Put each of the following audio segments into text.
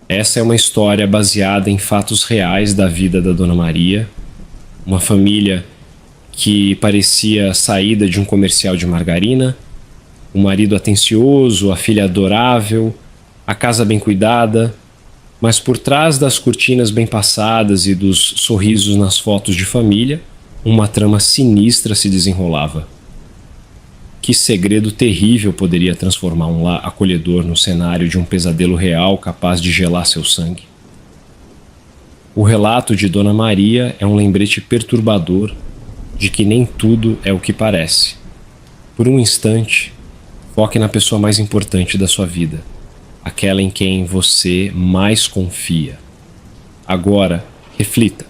Essa é uma história baseada em fatos reais da vida da Dona Maria, uma família que parecia saída de um comercial de margarina, o marido atencioso, a filha adorável, a casa bem cuidada, mas por trás das cortinas bem passadas e dos sorrisos nas fotos de família, uma trama sinistra se desenrolava. Que segredo terrível poderia transformar um lar acolhedor no cenário de um pesadelo real capaz de gelar seu sangue? O relato de Dona Maria é um lembrete perturbador de que nem tudo é o que parece. Por um instante, foque na pessoa mais importante da sua vida, aquela em quem você mais confia. Agora, reflita.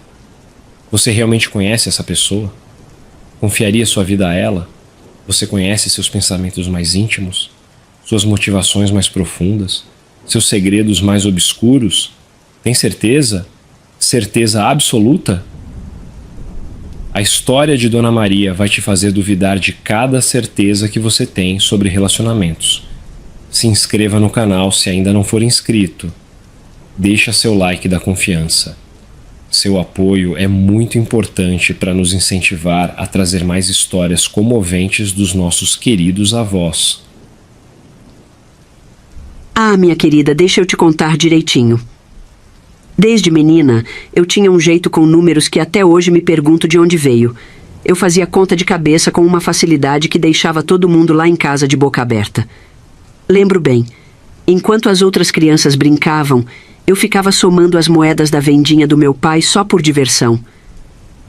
Você realmente conhece essa pessoa? Confiaria sua vida a ela? Você conhece seus pensamentos mais íntimos? Suas motivações mais profundas? Seus segredos mais obscuros? Tem certeza? Certeza absoluta? A história de Dona Maria vai te fazer duvidar de cada certeza que você tem sobre relacionamentos. Se inscreva no canal se ainda não for inscrito. Deixa seu like da confiança. Seu apoio é muito importante para nos incentivar a trazer mais histórias comoventes dos nossos queridos avós. Ah, minha querida, deixa eu te contar direitinho. Desde menina, eu tinha um jeito com números que até hoje me pergunto de onde veio. Eu fazia conta de cabeça com uma facilidade que deixava todo mundo lá em casa de boca aberta. Lembro bem, enquanto as outras crianças brincavam, eu ficava somando as moedas da vendinha do meu pai só por diversão.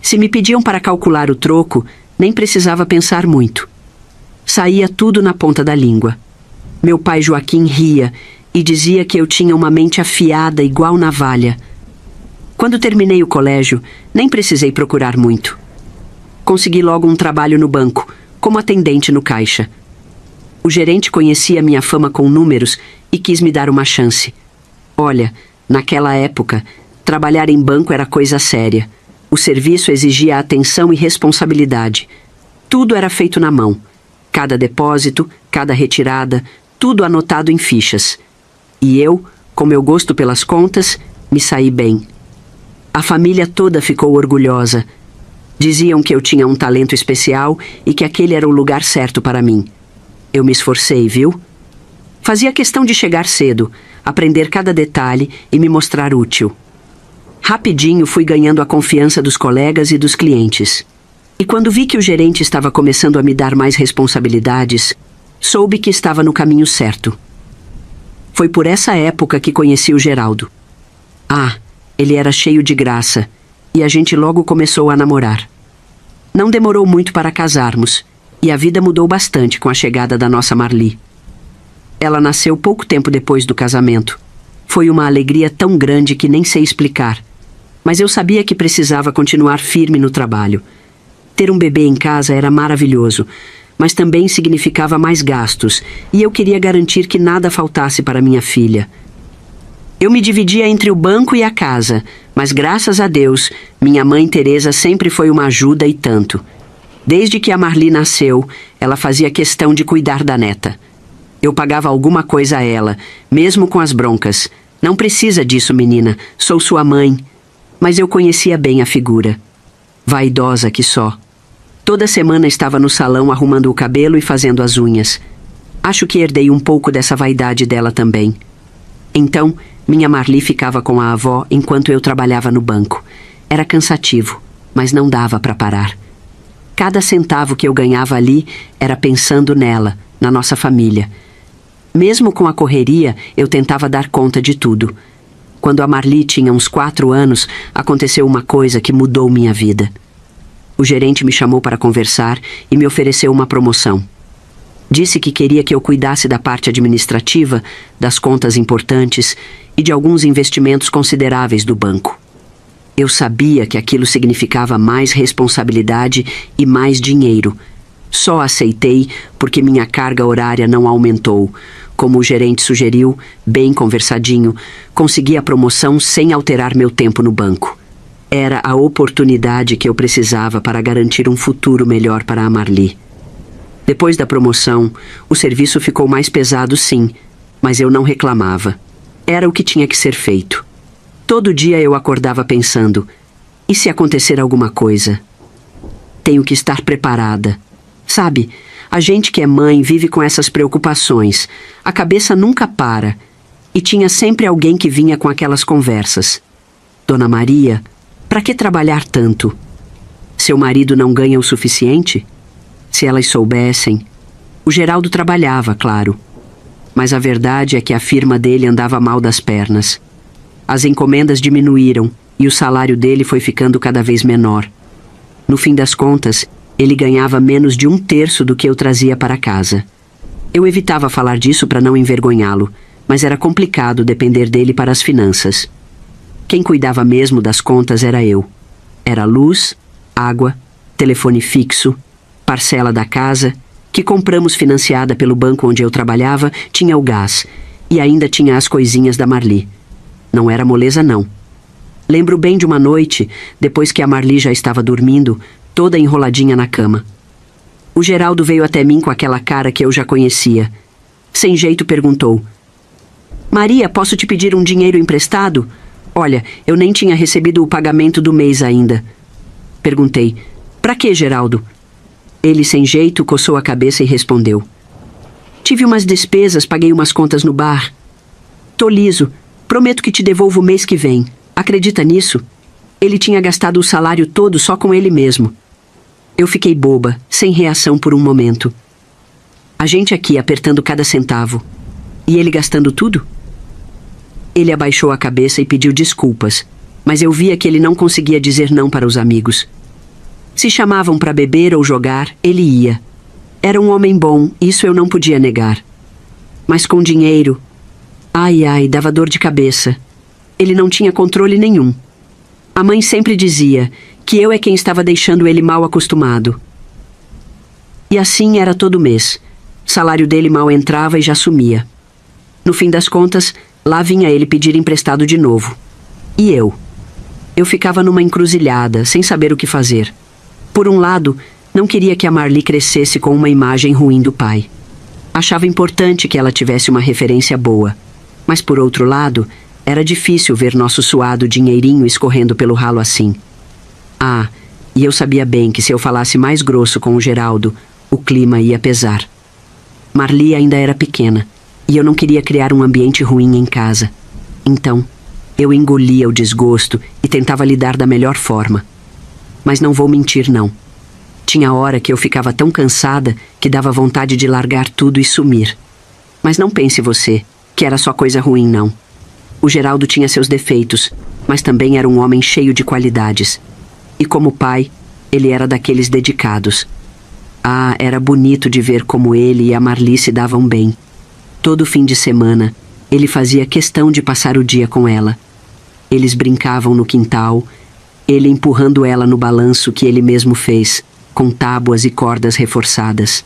Se me pediam para calcular o troco, nem precisava pensar muito. Saía tudo na ponta da língua. Meu pai Joaquim ria e dizia que eu tinha uma mente afiada igual navalha. Quando terminei o colégio, nem precisei procurar muito. Consegui logo um trabalho no banco, como atendente no caixa. O gerente conhecia minha fama com números e quis me dar uma chance. Olha, naquela época, trabalhar em banco era coisa séria. O serviço exigia atenção e responsabilidade. Tudo era feito na mão. Cada depósito, cada retirada, tudo anotado em fichas. E eu, com meu gosto pelas contas, me saí bem. A família toda ficou orgulhosa. Diziam que eu tinha um talento especial e que aquele era o lugar certo para mim. Eu me esforcei, viu? Fazia questão de chegar cedo, aprender cada detalhe e me mostrar útil. Rapidinho fui ganhando a confiança dos colegas e dos clientes. E quando vi que o gerente estava começando a me dar mais responsabilidades, soube que estava no caminho certo. Foi por essa época que conheci o Geraldo. Ah, ele era cheio de graça, e a gente logo começou a namorar. Não demorou muito para casarmos, e a vida mudou bastante com a chegada da nossa Marli. Ela nasceu pouco tempo depois do casamento. Foi uma alegria tão grande que nem sei explicar, mas eu sabia que precisava continuar firme no trabalho. Ter um bebê em casa era maravilhoso, mas também significava mais gastos, e eu queria garantir que nada faltasse para minha filha. Eu me dividia entre o banco e a casa, mas graças a Deus, minha mãe Teresa sempre foi uma ajuda e tanto. Desde que a Marli nasceu, ela fazia questão de cuidar da neta. Eu pagava alguma coisa a ela, mesmo com as broncas. Não precisa disso, menina, sou sua mãe. Mas eu conhecia bem a figura. Vaidosa que só. Toda semana estava no salão arrumando o cabelo e fazendo as unhas. Acho que herdei um pouco dessa vaidade dela também. Então, minha Marli ficava com a avó enquanto eu trabalhava no banco. Era cansativo, mas não dava para parar. Cada centavo que eu ganhava ali era pensando nela, na nossa família. Mesmo com a correria, eu tentava dar conta de tudo. Quando a Marli tinha uns 4 anos, aconteceu uma coisa que mudou minha vida. O gerente me chamou para conversar e me ofereceu uma promoção. Disse que queria que eu cuidasse da parte administrativa, das contas importantes e de alguns investimentos consideráveis do banco. Eu sabia que aquilo significava mais responsabilidade e mais dinheiro. Só aceitei porque minha carga horária não aumentou. Como o gerente sugeriu, bem conversadinho, consegui a promoção sem alterar meu tempo no banco. Era a oportunidade que eu precisava para garantir um futuro melhor para a Marli. Depois da promoção, o serviço ficou mais pesado sim, mas eu não reclamava. Era o que tinha que ser feito. Todo dia eu acordava pensando: e se acontecer alguma coisa? Tenho que estar preparada. Sabe, a gente que é mãe vive com essas preocupações. A cabeça nunca para. E tinha sempre alguém que vinha com aquelas conversas. Dona Maria, para que trabalhar tanto? Seu marido não ganha o suficiente? Se elas soubessem. O Geraldo trabalhava, claro. Mas a verdade é que a firma dele andava mal das pernas. As encomendas diminuíram e o salário dele foi ficando cada vez menor. No fim das contas, ele ganhava menos de 1/3 do que eu trazia para casa. Eu evitava falar disso para não envergonhá-lo, mas era complicado depender dele para as finanças. Quem cuidava mesmo das contas era eu. Era luz, água, telefone fixo, parcela da casa, que compramos financiada pelo banco onde eu trabalhava, tinha o gás, e ainda tinha as coisinhas da Marli. Não era moleza, não. Lembro bem de uma noite, depois que a Marli já estava dormindo, toda enroladinha na cama. O Geraldo veio até mim com aquela cara que eu já conhecia. Sem jeito perguntou: Maria, posso te pedir um dinheiro emprestado? Olha, eu nem tinha recebido o pagamento do mês ainda. Perguntei: pra quê, Geraldo? Ele, sem jeito, coçou a cabeça e respondeu: tive umas despesas, paguei umas contas no bar. Tô liso, prometo que te devolvo o mês que vem. Acredita nisso? Ele tinha gastado o salário todo só com ele mesmo. Eu fiquei boba, sem reação por um momento. A gente aqui apertando cada centavo. E ele gastando tudo? Ele abaixou a cabeça e pediu desculpas, mas eu via que ele não conseguia dizer não para os amigos. Se chamavam para beber ou jogar, ele ia. Era um homem bom, isso eu não podia negar. Mas com dinheiro... Ai, ai, dava dor de cabeça. Ele não tinha controle nenhum. A mãe sempre dizia que eu é quem estava deixando ele mal acostumado. E assim era todo mês. Salário dele mal entrava e já sumia. No fim das contas, lá vinha ele pedir emprestado de novo. E eu? Eu ficava numa encruzilhada, sem saber o que fazer. Por um lado, não queria que a Marli crescesse com uma imagem ruim do pai. Achava importante que ela tivesse uma referência boa. Mas por outro lado, era difícil ver nosso suado dinheirinho escorrendo pelo ralo assim. Ah, e eu sabia bem que se eu falasse mais grosso com o Geraldo, o clima ia pesar. Marli ainda era pequena, e eu não queria criar um ambiente ruim em casa. Então, eu engolia o desgosto e tentava lidar da melhor forma. Mas não vou mentir, não. Tinha hora que eu ficava tão cansada que dava vontade de largar tudo e sumir. Mas não pense você que era só coisa ruim, não. O Geraldo tinha seus defeitos, mas também era um homem cheio de qualidades. E como pai, ele era daqueles dedicados. Ah, era bonito de ver como ele e a Marli se davam bem. Todo fim de semana, ele fazia questão de passar o dia com ela. Eles brincavam no quintal, ele empurrando ela no balanço que ele mesmo fez, com tábuas e cordas reforçadas.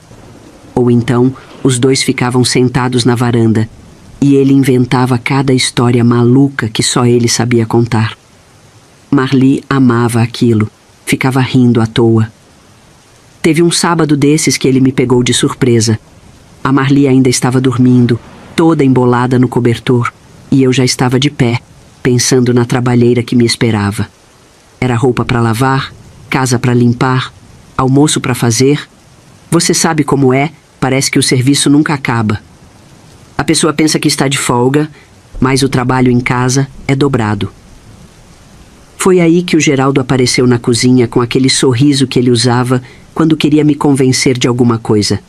Ou então, os dois ficavam sentados na varanda, e ele inventava cada história maluca que só ele sabia contar. Marli amava aquilo, ficava rindo à toa. Teve um sábado desses que ele me pegou de surpresa. A Marli ainda estava dormindo, toda embolada no cobertor, e eu já estava de pé, pensando na trabalheira que me esperava. Era roupa para lavar, casa para limpar, almoço para fazer. Você sabe como é, parece que o serviço nunca acaba. A pessoa pensa que está de folga, mas o trabalho em casa é dobrado. Foi aí que o Geraldo apareceu na cozinha com aquele sorriso que ele usava quando queria me convencer de alguma coisa.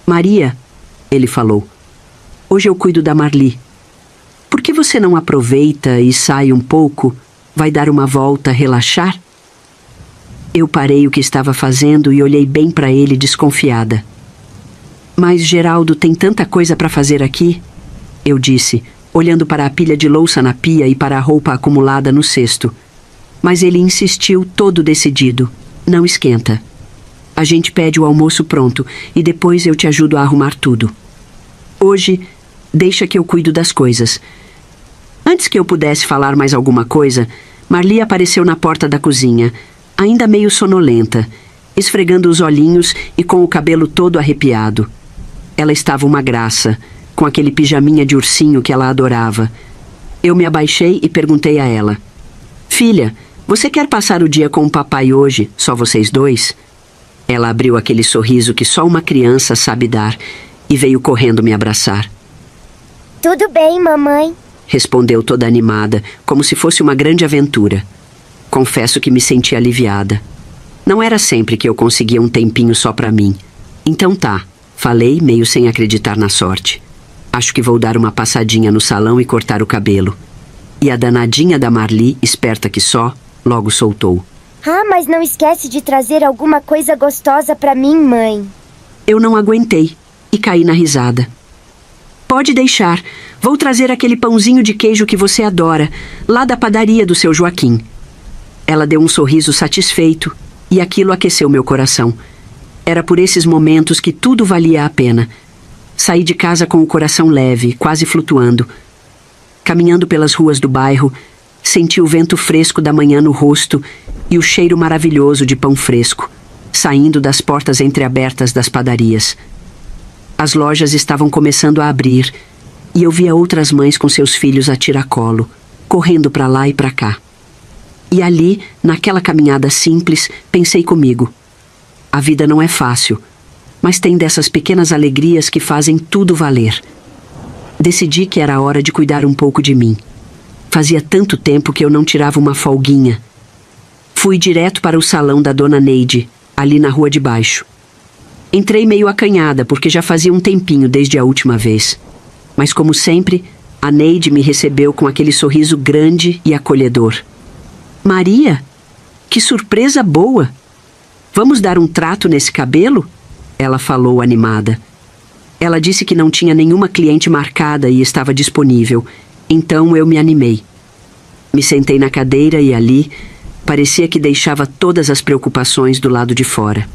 Maria, ele falou, hoje eu cuido da Marli. Por que você não aproveita e sai um pouco, vai dar uma volta, relaxar? Eu parei o que estava fazendo e olhei bem para ele desconfiada. Mas Geraldo tem tanta coisa para fazer aqui, eu disse, olhando para a pilha de louça na pia e para a roupa acumulada no cesto. Mas ele insistiu, todo decidido. Não esquenta. A gente pede o almoço pronto e depois eu te ajudo a arrumar tudo. Hoje, deixa que eu cuido das coisas. Antes que eu pudesse falar mais alguma coisa, Marli apareceu na porta da cozinha, ainda meio sonolenta, esfregando os olhinhos e com o cabelo todo arrepiado. Ela estava uma graça, com aquele pijaminha de ursinho que ela adorava. Eu me abaixei e perguntei a ela: "Filha, você quer passar o dia com o papai hoje, só vocês dois?" Ela abriu aquele sorriso que só uma criança sabe dar e veio correndo me abraçar. Tudo bem, mamãe, Respondeu toda animada, como se fosse uma grande aventura. Confesso que me senti aliviada. Não era sempre que eu conseguia um tempinho só pra mim. Então tá, falei, meio sem acreditar na sorte. Acho que vou dar uma passadinha no salão e cortar o cabelo. E a danadinha da Marli, esperta que só, logo soltou: Ah, mas não esquece de trazer alguma coisa gostosa pra mim, mãe. Eu não aguentei e caí na risada. Pode deixar, vou trazer aquele pãozinho de queijo que você adora, lá da padaria do seu Joaquim. Ela deu um sorriso satisfeito e aquilo aqueceu meu coração. Era por esses momentos que tudo valia a pena. Saí de casa com o coração leve, quase flutuando. Caminhando pelas ruas do bairro, senti o vento fresco da manhã no rosto e o cheiro maravilhoso de pão fresco, saindo das portas entreabertas das padarias. As lojas estavam começando a abrir e eu via outras mães com seus filhos a tiracolo, correndo para lá e para cá. E ali, naquela caminhada simples, pensei comigo: a vida não é fácil, mas tem dessas pequenas alegrias que fazem tudo valer. Decidi que era a hora de cuidar um pouco de mim. Fazia tanto tempo que eu não tirava uma folguinha. Fui direto para o salão da Dona Neide, ali na rua de baixo. Entrei meio acanhada, porque já fazia um tempinho desde a última vez. Mas como sempre, a Neide me recebeu com aquele sorriso grande e acolhedor. Maria, que surpresa boa! Vamos dar um trato nesse cabelo? Ela falou animada. Ela disse que não tinha nenhuma cliente marcada e estava disponível, então eu me animei. Me sentei na cadeira e ali parecia que deixava todas as preocupações do lado de fora.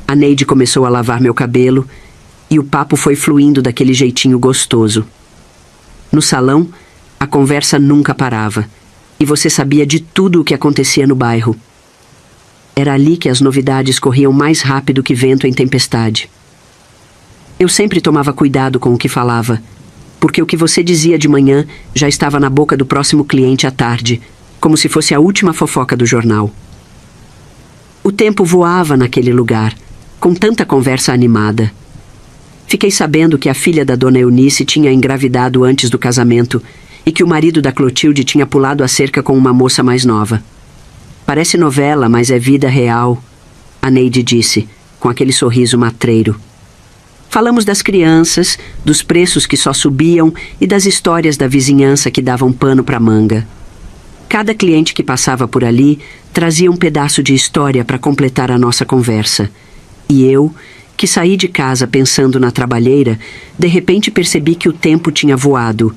A Neide começou a lavar meu cabelo e o papo foi fluindo daquele jeitinho gostoso. No salão, a conversa nunca parava e você sabia de tudo o que acontecia no bairro. Era ali que as novidades corriam mais rápido que vento em tempestade. Eu sempre tomava cuidado com o que falava, porque o que você dizia de manhã já estava na boca do próximo cliente à tarde, como se fosse a última fofoca do jornal. O tempo voava naquele lugar, com tanta conversa animada. Fiquei sabendo que a filha da Dona Eunice tinha engravidado antes do casamento e que o marido da Clotilde tinha pulado a cerca com uma moça mais nova. Parece novela, mas é vida real, a Neide disse, com aquele sorriso matreiro. Falamos das crianças, dos preços que só subiam e das histórias da vizinhança que davam pano para manga. Cada cliente que passava por ali trazia um pedaço de história para completar a nossa conversa. E eu, que saí de casa pensando na trabalheira, de repente percebi que o tempo tinha voado.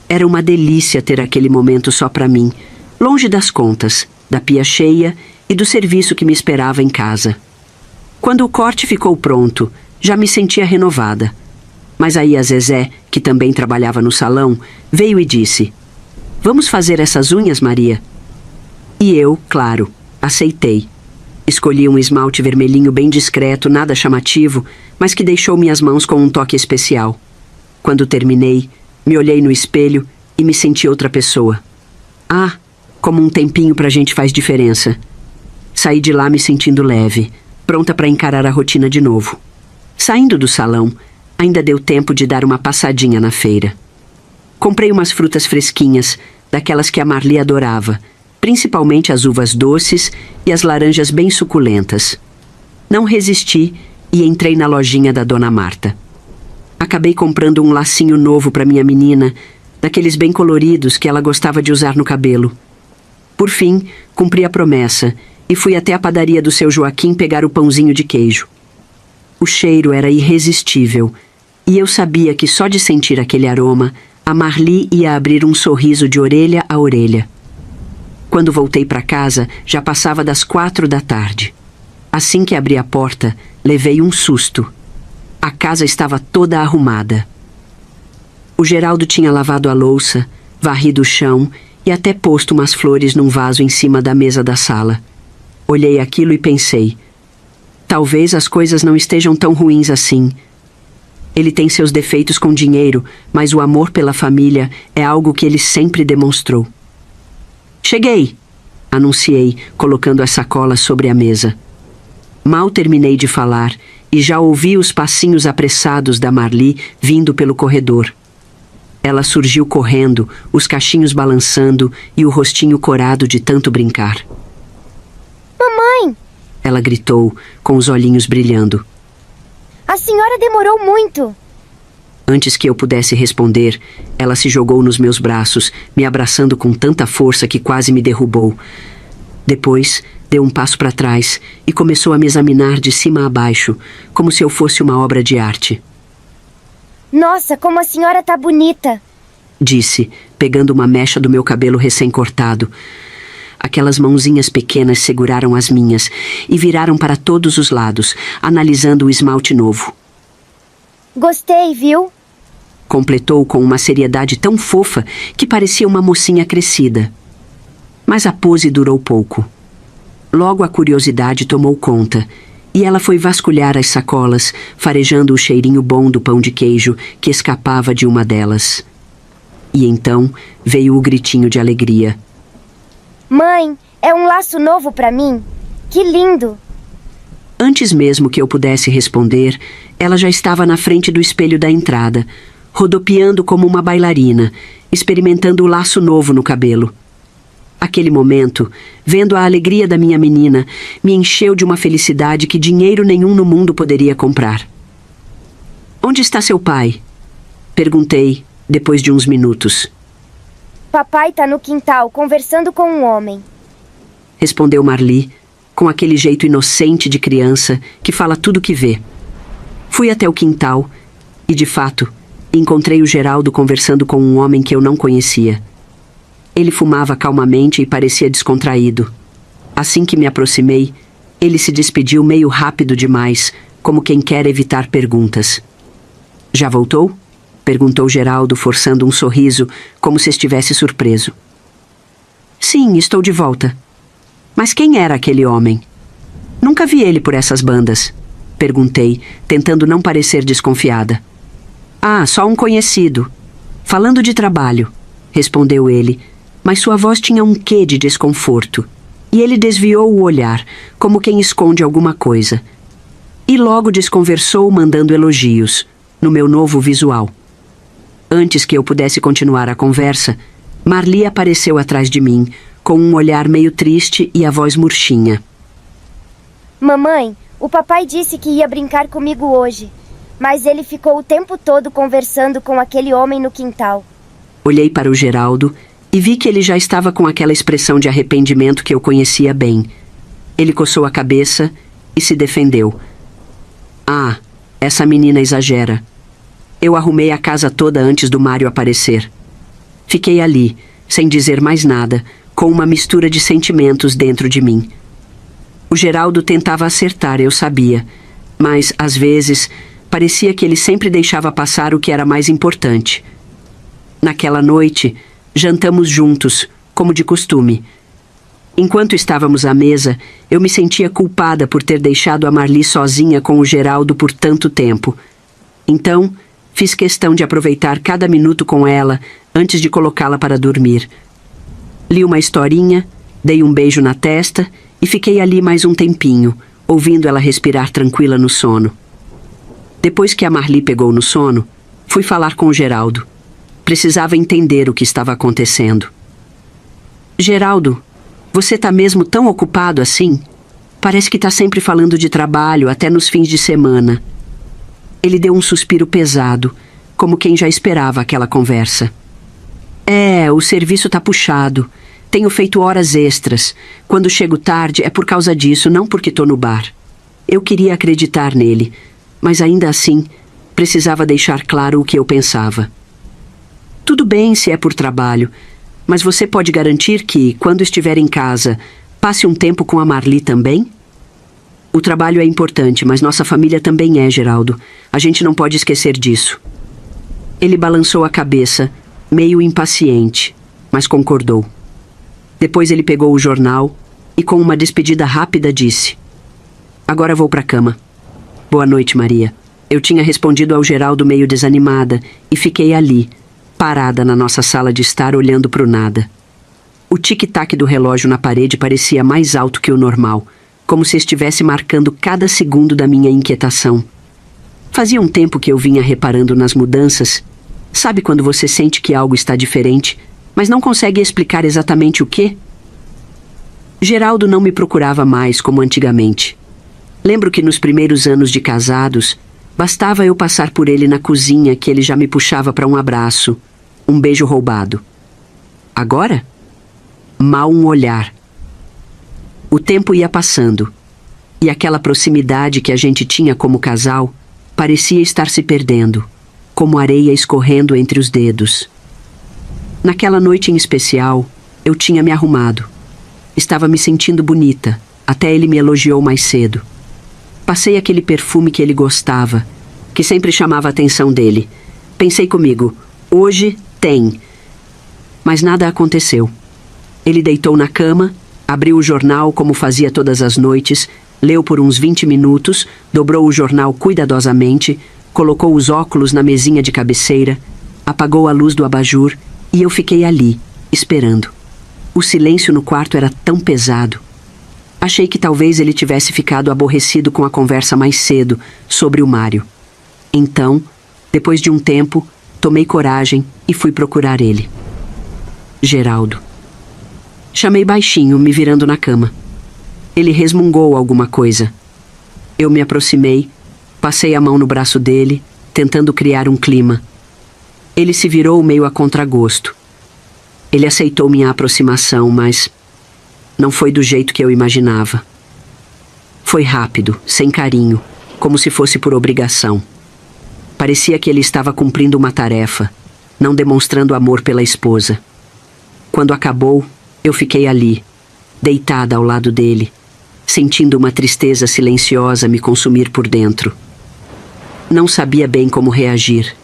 Era uma delícia ter aquele momento só para mim, longe das contas, da pia cheia e do serviço que me esperava em casa. Quando o corte ficou pronto, já me sentia renovada. Mas aí a Zezé, que também trabalhava no salão, veio e disse: "Vamos fazer essas unhas, Maria?" E eu, claro, aceitei. Escolhi um esmalte vermelhinho bem discreto, nada chamativo, mas que deixou minhas mãos com um toque especial. Quando terminei, me olhei no espelho e me senti outra pessoa. Ah, como um tempinho pra gente faz diferença. Saí de lá me sentindo leve, pronta para encarar a rotina de novo. Saindo do salão, ainda deu tempo de dar uma passadinha na feira. Comprei umas frutas fresquinhas, daquelas que a Marli adorava, principalmente as uvas doces e as laranjas bem suculentas. Não resisti e entrei na lojinha da Dona Marta. Acabei comprando um lacinho novo para minha menina, daqueles bem coloridos que ela gostava de usar no cabelo. Por fim, cumpri a promessa e fui até a padaria do seu Joaquim pegar o pãozinho de queijo. O cheiro era irresistível e eu sabia que só de sentir aquele aroma, a Marli ia abrir um sorriso de orelha a orelha. Quando voltei para casa, já passava das 4 da tarde. Assim que abri a porta, levei um susto. A casa estava toda arrumada. O Geraldo tinha lavado a louça, varrido o chão e até posto umas flores num vaso em cima da mesa da sala. Olhei aquilo e pensei: talvez as coisas não estejam tão ruins assim. Ele tem seus defeitos com dinheiro, mas o amor pela família é algo que ele sempre demonstrou. Cheguei! Anunciei, colocando as sacolas sobre a mesa. Mal terminei de falar e já ouvi os passinhos apressados da Marli vindo pelo corredor. Ela surgiu correndo, os cachinhos balançando e o rostinho corado de tanto brincar. Mamãe! Ela gritou, com os olhinhos brilhando. A senhora demorou muito! Antes que eu pudesse responder, ela se jogou nos meus braços, me abraçando com tanta força que quase me derrubou. Depois, deu um passo para trás e começou a me examinar de cima a baixo, como se eu fosse uma obra de arte. Nossa, como a senhora tá bonita! Disse, pegando uma mecha do meu cabelo recém-cortado. Aquelas mãozinhas pequenas seguraram as minhas e viraram para todos os lados, analisando o esmalte novo. Gostei, viu? Completou com uma seriedade tão fofa que parecia uma mocinha crescida. Mas a pose durou pouco. Logo a curiosidade tomou conta, e ela foi vasculhar as sacolas, farejando o cheirinho bom do pão de queijo que escapava de uma delas. E então veio o gritinho de alegria. Mãe, é um laço novo pra mim? Que lindo! Antes mesmo que eu pudesse responder, ela já estava na frente do espelho da entrada, rodopiando como uma bailarina, experimentando o laço novo no cabelo. Aquele momento, vendo a alegria da minha menina, me encheu de uma felicidade que dinheiro nenhum no mundo poderia comprar. Onde está seu pai? Perguntei, depois de uns minutos. Papai tá no quintal, conversando com um homem. Respondeu Marli, com aquele jeito inocente de criança que fala tudo o que vê. Fui até o quintal e, de fato, encontrei o Geraldo conversando com um homem que eu não conhecia. Ele fumava calmamente e parecia descontraído. Assim que me aproximei, ele se despediu meio rápido demais, como quem quer evitar perguntas. Já voltou? Perguntou Geraldo, forçando um sorriso, como se estivesse surpreso. Sim, estou de volta. Mas quem era aquele homem? Nunca vi ele por essas bandas. Perguntei, tentando não parecer desconfiada. Ah, só um conhecido. Falando de trabalho, respondeu ele, mas sua voz tinha um quê de desconforto. E ele desviou o olhar, como quem esconde alguma coisa. E logo desconversou, mandando elogios, no meu novo visual. Antes que eu pudesse continuar a conversa, Marli apareceu atrás de mim, com um olhar meio triste e a voz murchinha. Mamãe, o papai disse que ia brincar comigo hoje, mas ele ficou o tempo todo conversando com aquele homem no quintal. Olhei para o Geraldo e vi que ele já estava com aquela expressão de arrependimento que eu conhecia bem. Ele coçou a cabeça e se defendeu. Ah, essa menina exagera. Eu arrumei a casa toda antes do Mário aparecer. Fiquei ali, sem dizer mais nada, com uma mistura de sentimentos dentro de mim. O Geraldo tentava acertar, eu sabia, mas, às vezes, parecia que ele sempre deixava passar o que era mais importante. Naquela noite, jantamos juntos, como de costume. Enquanto estávamos à mesa, eu me sentia culpada por ter deixado a Marli sozinha com o Geraldo por tanto tempo. Então, fiz questão de aproveitar cada minuto com ela antes de colocá-la para dormir. Li uma historinha, dei um beijo na testa e fiquei ali mais um tempinho, ouvindo ela respirar tranquila no sono. Depois que a Marli pegou no sono, fui falar com o Geraldo. Precisava entender o que estava acontecendo. Geraldo, você tá mesmo tão ocupado assim? Parece que tá sempre falando de trabalho, até nos fins de semana. Ele deu um suspiro pesado, como quem já esperava aquela conversa. O serviço tá puxado. Tenho feito horas extras. Quando chego tarde é por causa disso, não porque tô no bar. Eu queria acreditar nele, mas ainda assim, precisava deixar claro o que eu pensava. Tudo bem se é por trabalho, mas você pode garantir que, quando estiver em casa, passe um tempo com a Marli também? O trabalho é importante, mas nossa família também é, Geraldo. A gente não pode esquecer disso. Ele balançou a cabeça, meio impaciente, mas concordou. Depois ele pegou o jornal e, com uma despedida rápida, disse: Agora vou para a cama. Boa noite, Maria. Eu tinha respondido ao Geraldo meio desanimada e fiquei ali, parada na nossa sala de estar olhando para o nada. O tic-tac do relógio na parede parecia mais alto que o normal, como se estivesse marcando cada segundo da minha inquietação. Fazia um tempo que eu vinha reparando nas mudanças. Sabe quando você sente que algo está diferente, mas não consegue explicar exatamente o quê? Geraldo não me procurava mais como antigamente. Lembro que nos primeiros anos de casados, bastava eu passar por ele na cozinha que ele já me puxava para um abraço, um beijo roubado. Agora? Mal um olhar. O tempo ia passando, e aquela proximidade que a gente tinha como casal parecia estar se perdendo, como areia escorrendo entre os dedos. Naquela noite em especial, eu tinha me arrumado. Estava me sentindo bonita, até ele me elogiou mais cedo. Passei aquele perfume que ele gostava, que sempre chamava a atenção dele. Pensei comigo, hoje tem. Mas nada aconteceu. Ele deitou na cama, abriu o jornal como fazia todas as noites, leu por uns 20 minutos, dobrou o jornal cuidadosamente, colocou os óculos na mesinha de cabeceira, apagou a luz do abajur e eu fiquei ali, esperando. O silêncio no quarto era tão pesado. Achei que talvez ele tivesse ficado aborrecido com a conversa mais cedo sobre o Mário. Então, depois de um tempo, tomei coragem e fui procurar ele. Geraldo. Chamei baixinho, me virando na cama. Ele resmungou alguma coisa. Eu me aproximei, passei a mão no braço dele, tentando criar um clima. Ele se virou meio a contragosto. Ele aceitou minha aproximação, mas não foi do jeito que eu imaginava. Foi rápido, sem carinho, como se fosse por obrigação. Parecia que ele estava cumprindo uma tarefa, não demonstrando amor pela esposa. Quando acabou, eu fiquei ali, deitada ao lado dele, sentindo uma tristeza silenciosa me consumir por dentro. Não sabia bem como reagir.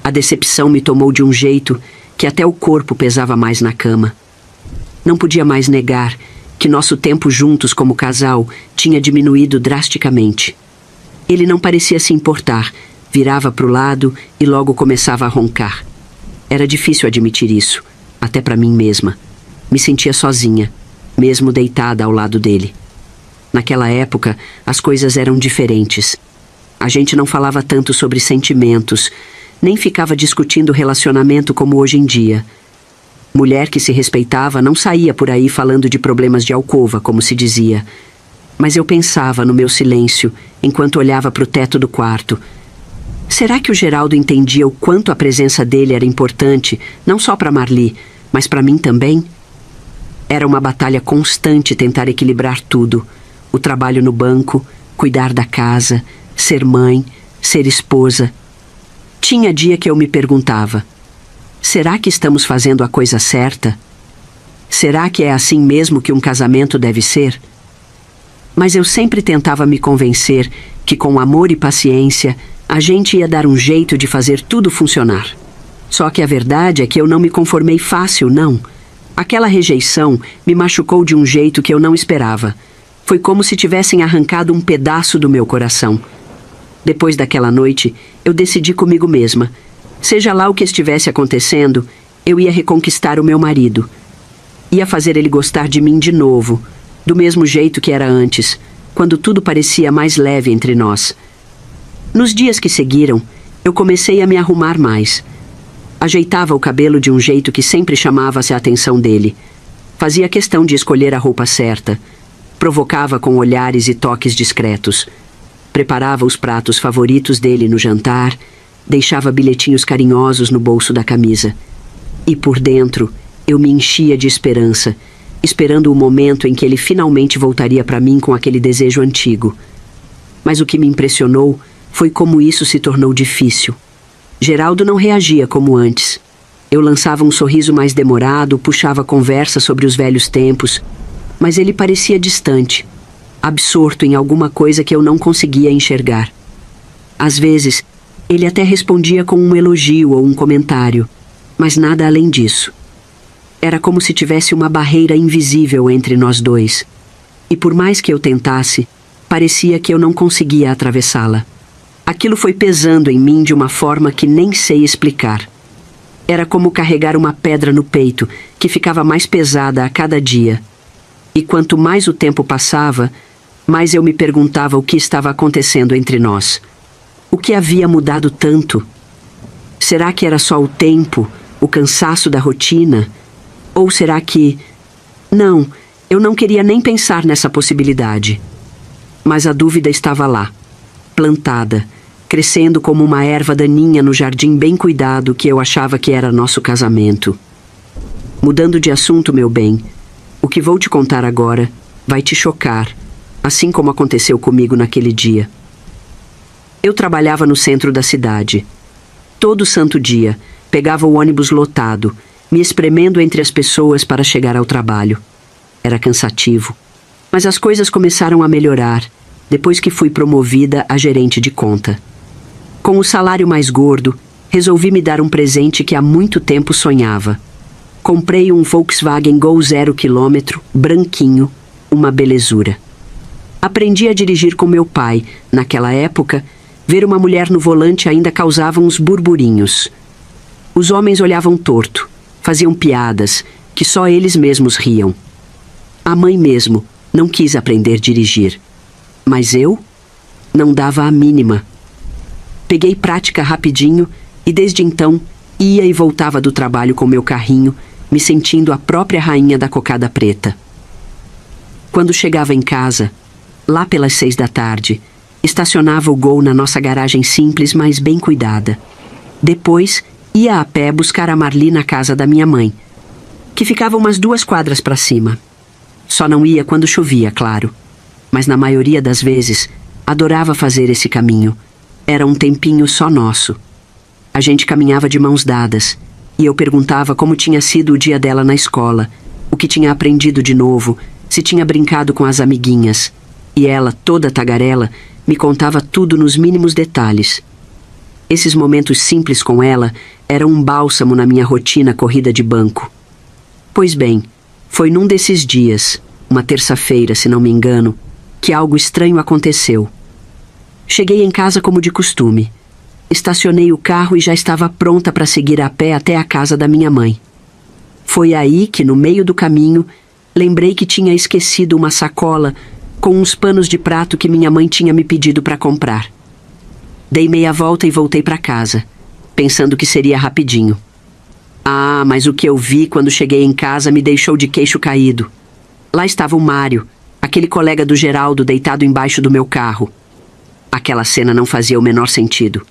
A decepção me tomou de um jeito que até o corpo pesava mais na cama. Não podia mais negar que nosso tempo juntos como casal tinha diminuído drasticamente. Ele não parecia se importar, virava para o lado e logo começava a roncar. Era difícil admitir isso, até para mim mesma. Me sentia sozinha, mesmo deitada ao lado dele. Naquela época, as coisas eram diferentes. A gente não falava tanto sobre sentimentos, nem ficava discutindo relacionamento como hoje em dia. Mulher que se respeitava não saía por aí falando de problemas de alcova, como se dizia. Mas eu pensava no meu silêncio, enquanto olhava para o teto do quarto. Será que o Geraldo entendia o quanto a presença dele era importante, não só para Marli, mas para mim também? Era uma batalha constante tentar equilibrar tudo. O trabalho no banco, cuidar da casa, ser mãe, ser esposa. Tinha dia que eu me perguntava, será que estamos fazendo a coisa certa? Será que é assim mesmo que um casamento deve ser? Mas eu sempre tentava me convencer que com amor e paciência a gente ia dar um jeito de fazer tudo funcionar. Só que a verdade é que eu não me conformei fácil, não. Aquela rejeição me machucou de um jeito que eu não esperava. Foi como se tivessem arrancado um pedaço do meu coração. Depois daquela noite, eu decidi comigo mesma. Seja lá o que estivesse acontecendo, eu ia reconquistar o meu marido. Ia fazer ele gostar de mim de novo, do mesmo jeito que era antes, quando tudo parecia mais leve entre nós. Nos dias que seguiram, eu comecei a me arrumar mais. Ajeitava o cabelo de um jeito que sempre chamava-se a atenção dele. Fazia questão de escolher a roupa certa. Provocava com olhares e toques discretos. Preparava os pratos favoritos dele no jantar, deixava bilhetinhos carinhosos no bolso da camisa. E por dentro, eu me enchia de esperança, esperando o momento em que ele finalmente voltaria para mim com aquele desejo antigo. Mas o que me impressionou foi como isso se tornou difícil. Geraldo não reagia como antes. Eu lançava um sorriso mais demorado, puxava conversa sobre os velhos tempos, mas ele parecia distante, absorto em alguma coisa que eu não conseguia enxergar. Às vezes, ele até respondia com um elogio ou um comentário, mas nada além disso. Era como se tivesse uma barreira invisível entre nós dois, e por mais que eu tentasse, parecia que eu não conseguia atravessá-la. Aquilo foi pesando em mim de uma forma que nem sei explicar. Era como carregar uma pedra no peito, que ficava mais pesada a cada dia. E quanto mais o tempo passava, mais eu me perguntava o que estava acontecendo entre nós. O que havia mudado tanto? Será que era só o tempo, o cansaço da rotina? Ou será que... Não, eu não queria nem pensar nessa possibilidade. Mas a dúvida estava lá, plantada, crescendo como uma erva daninha no jardim bem cuidado que eu achava que era nosso casamento. Mudando de assunto, meu bem, o que vou te contar agora vai te chocar, assim como aconteceu comigo naquele dia. Eu trabalhava no centro da cidade. Todo santo dia, pegava o ônibus lotado, me espremendo entre as pessoas para chegar ao trabalho. Era cansativo, mas as coisas começaram a melhorar depois que fui promovida a gerente de conta. Com o salário mais gordo, resolvi me dar um presente que há muito tempo sonhava. Comprei um Volkswagen Gol 0 km, branquinho, uma belezura. Aprendi a dirigir com meu pai. Naquela época, ver uma mulher no volante ainda causava uns burburinhos. Os homens olhavam torto, faziam piadas, que só eles mesmos riam. A mãe mesmo não quis aprender a dirigir. Mas eu não dava a mínima. Peguei prática rapidinho e desde então ia e voltava do trabalho com meu carrinho, me sentindo a própria rainha da cocada preta. Quando chegava em casa, lá pelas 6 da tarde, estacionava o Gol na nossa garagem simples, mas bem cuidada. Depois, ia a pé buscar a Marli na casa da minha mãe, que ficava umas 2 quadras para cima. Só não ia quando chovia, claro. Mas na maioria das vezes, adorava fazer esse caminho. Era um tempinho só nosso. A gente caminhava de mãos dadas, e eu perguntava como tinha sido o dia dela na escola, o que tinha aprendido de novo, se tinha brincado com as amiguinhas. E ela, toda tagarela, me contava tudo nos mínimos detalhes. Esses momentos simples com ela eram um bálsamo na minha rotina corrida de banco. Pois bem, foi num desses dias, uma terça-feira, se não me engano, que algo estranho aconteceu. Cheguei em casa como de costume. Estacionei o carro e já estava pronta para seguir a pé até a casa da minha mãe. Foi aí que, no meio do caminho, lembrei que tinha esquecido uma sacola com uns panos de prato que minha mãe tinha me pedido para comprar. Dei meia volta e voltei para casa, pensando que seria rapidinho. Ah, mas o que eu vi quando cheguei em casa me deixou de queixo caído. Lá estava o Mário, aquele colega do Geraldo deitado embaixo do meu carro. Aquela cena não fazia o menor sentido.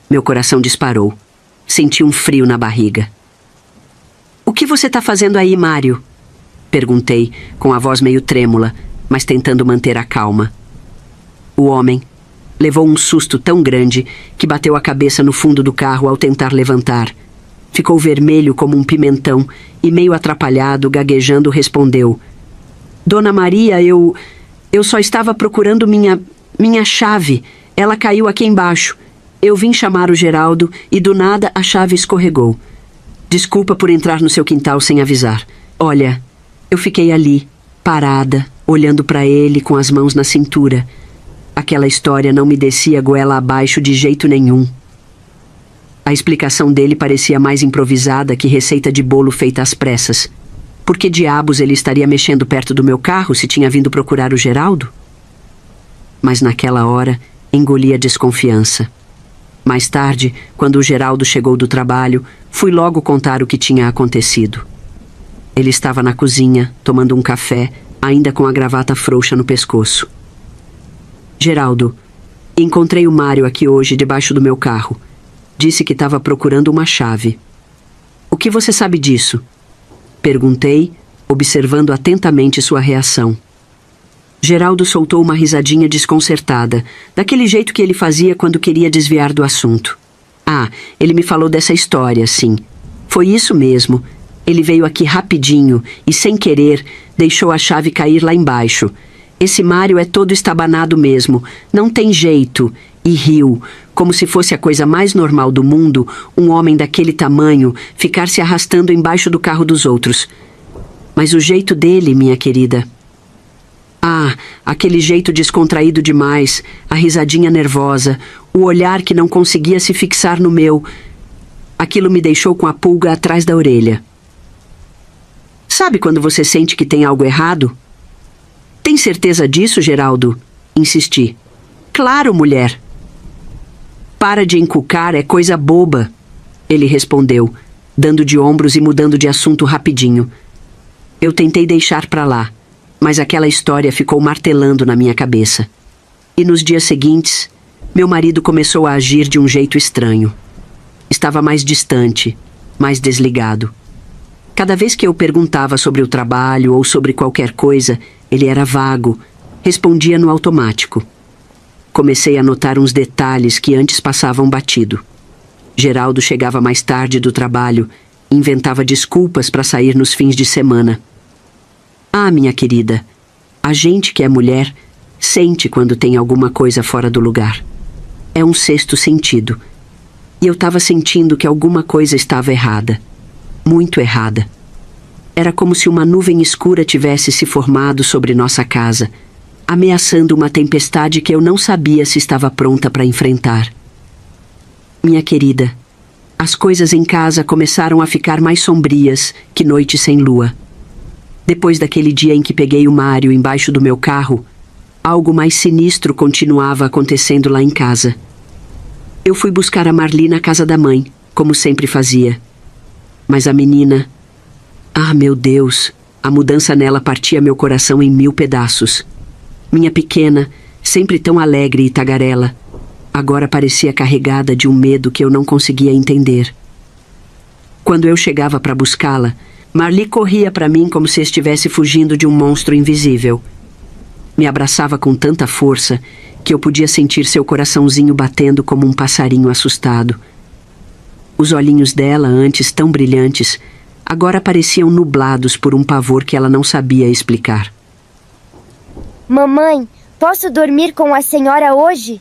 Meu coração disparou. Senti um frio na barriga. "O que você está fazendo aí, Mário?" Perguntei, com a voz meio trêmula, mas tentando manter a calma. O homem levou um susto tão grande que bateu a cabeça no fundo do carro ao tentar levantar. Ficou vermelho como um pimentão e, meio atrapalhado, gaguejando, respondeu: "Dona Maria, eu só estava procurando minha chave. Ela caiu aqui embaixo. Eu vim chamar o Geraldo e do nada a chave escorregou. Desculpa por entrar no seu quintal sem avisar. Olha, eu fiquei ali, parada, olhando para ele com as mãos na cintura. Aquela história não me descia goela abaixo de jeito nenhum." A explicação dele parecia mais improvisada que receita de bolo feita às pressas. Por que diabos ele estaria mexendo perto do meu carro se tinha vindo procurar o Geraldo? Mas naquela hora, engoli a desconfiança. Mais tarde, quando o Geraldo chegou do trabalho, fui logo contar o que tinha acontecido. Ele estava na cozinha, tomando um café, ainda com a gravata frouxa no pescoço. "Geraldo, encontrei o Mário aqui hoje debaixo do meu carro. Disse que estava procurando uma chave." "O que você sabe disso?" Perguntei, observando atentamente sua reação. Geraldo soltou uma risadinha desconcertada, daquele jeito que ele fazia quando queria desviar do assunto. "Ah, ele me falou dessa história, sim. Foi isso mesmo. Ele veio aqui rapidinho e, sem querer, deixou a chave cair lá embaixo. Esse Mário é todo estabanado mesmo, não tem jeito." E riu, como se fosse a coisa mais normal do mundo, um homem daquele tamanho ficar se arrastando embaixo do carro dos outros. Mas o jeito dele, minha querida... Ah, aquele jeito descontraído demais, a risadinha nervosa, o olhar que não conseguia se fixar no meu. Aquilo me deixou com a pulga atrás da orelha. Sabe quando você sente que tem algo errado? Tem certeza disso, Geraldo? Insisti. Claro, mulher. Para de encucar, é coisa boba. Ele respondeu, dando de ombros e mudando de assunto rapidinho. Eu tentei deixar pra lá, mas aquela história ficou martelando na minha cabeça. E nos dias seguintes, meu marido começou a agir de um jeito estranho. Estava mais distante, mais desligado. Cada vez que eu perguntava sobre o trabalho ou sobre qualquer coisa, ele era vago, respondia no automático. Comecei a notar uns detalhes que antes passavam batido. Geraldo chegava mais tarde do trabalho e inventava desculpas para sair nos fins de semana. Ah, minha querida, a gente que é mulher sente quando tem alguma coisa fora do lugar. É um sexto sentido. E eu estava sentindo que alguma coisa estava errada. Muito errada. Era como se uma nuvem escura tivesse se formado sobre nossa casa, ameaçando uma tempestade que eu não sabia se estava pronta para enfrentar. Minha querida, as coisas em casa começaram a ficar mais sombrias que noite sem lua. Depois daquele dia em que peguei o Mário embaixo do meu carro, algo mais sinistro continuava acontecendo lá em casa. Eu fui buscar a Marli na casa da mãe, como sempre fazia. Mas a menina... Ah, meu Deus! A mudança nela partia meu coração em 1000 pedaços. Minha pequena, sempre tão alegre e tagarela, agora parecia carregada de um medo que eu não conseguia entender. Quando eu chegava para buscá-la, Marli corria para mim como se estivesse fugindo de um monstro invisível. Me abraçava com tanta força que eu podia sentir seu coraçãozinho batendo como um passarinho assustado. Os olhinhos dela, antes tão brilhantes, agora pareciam nublados por um pavor que ela não sabia explicar. Mamãe, posso dormir com a senhora hoje?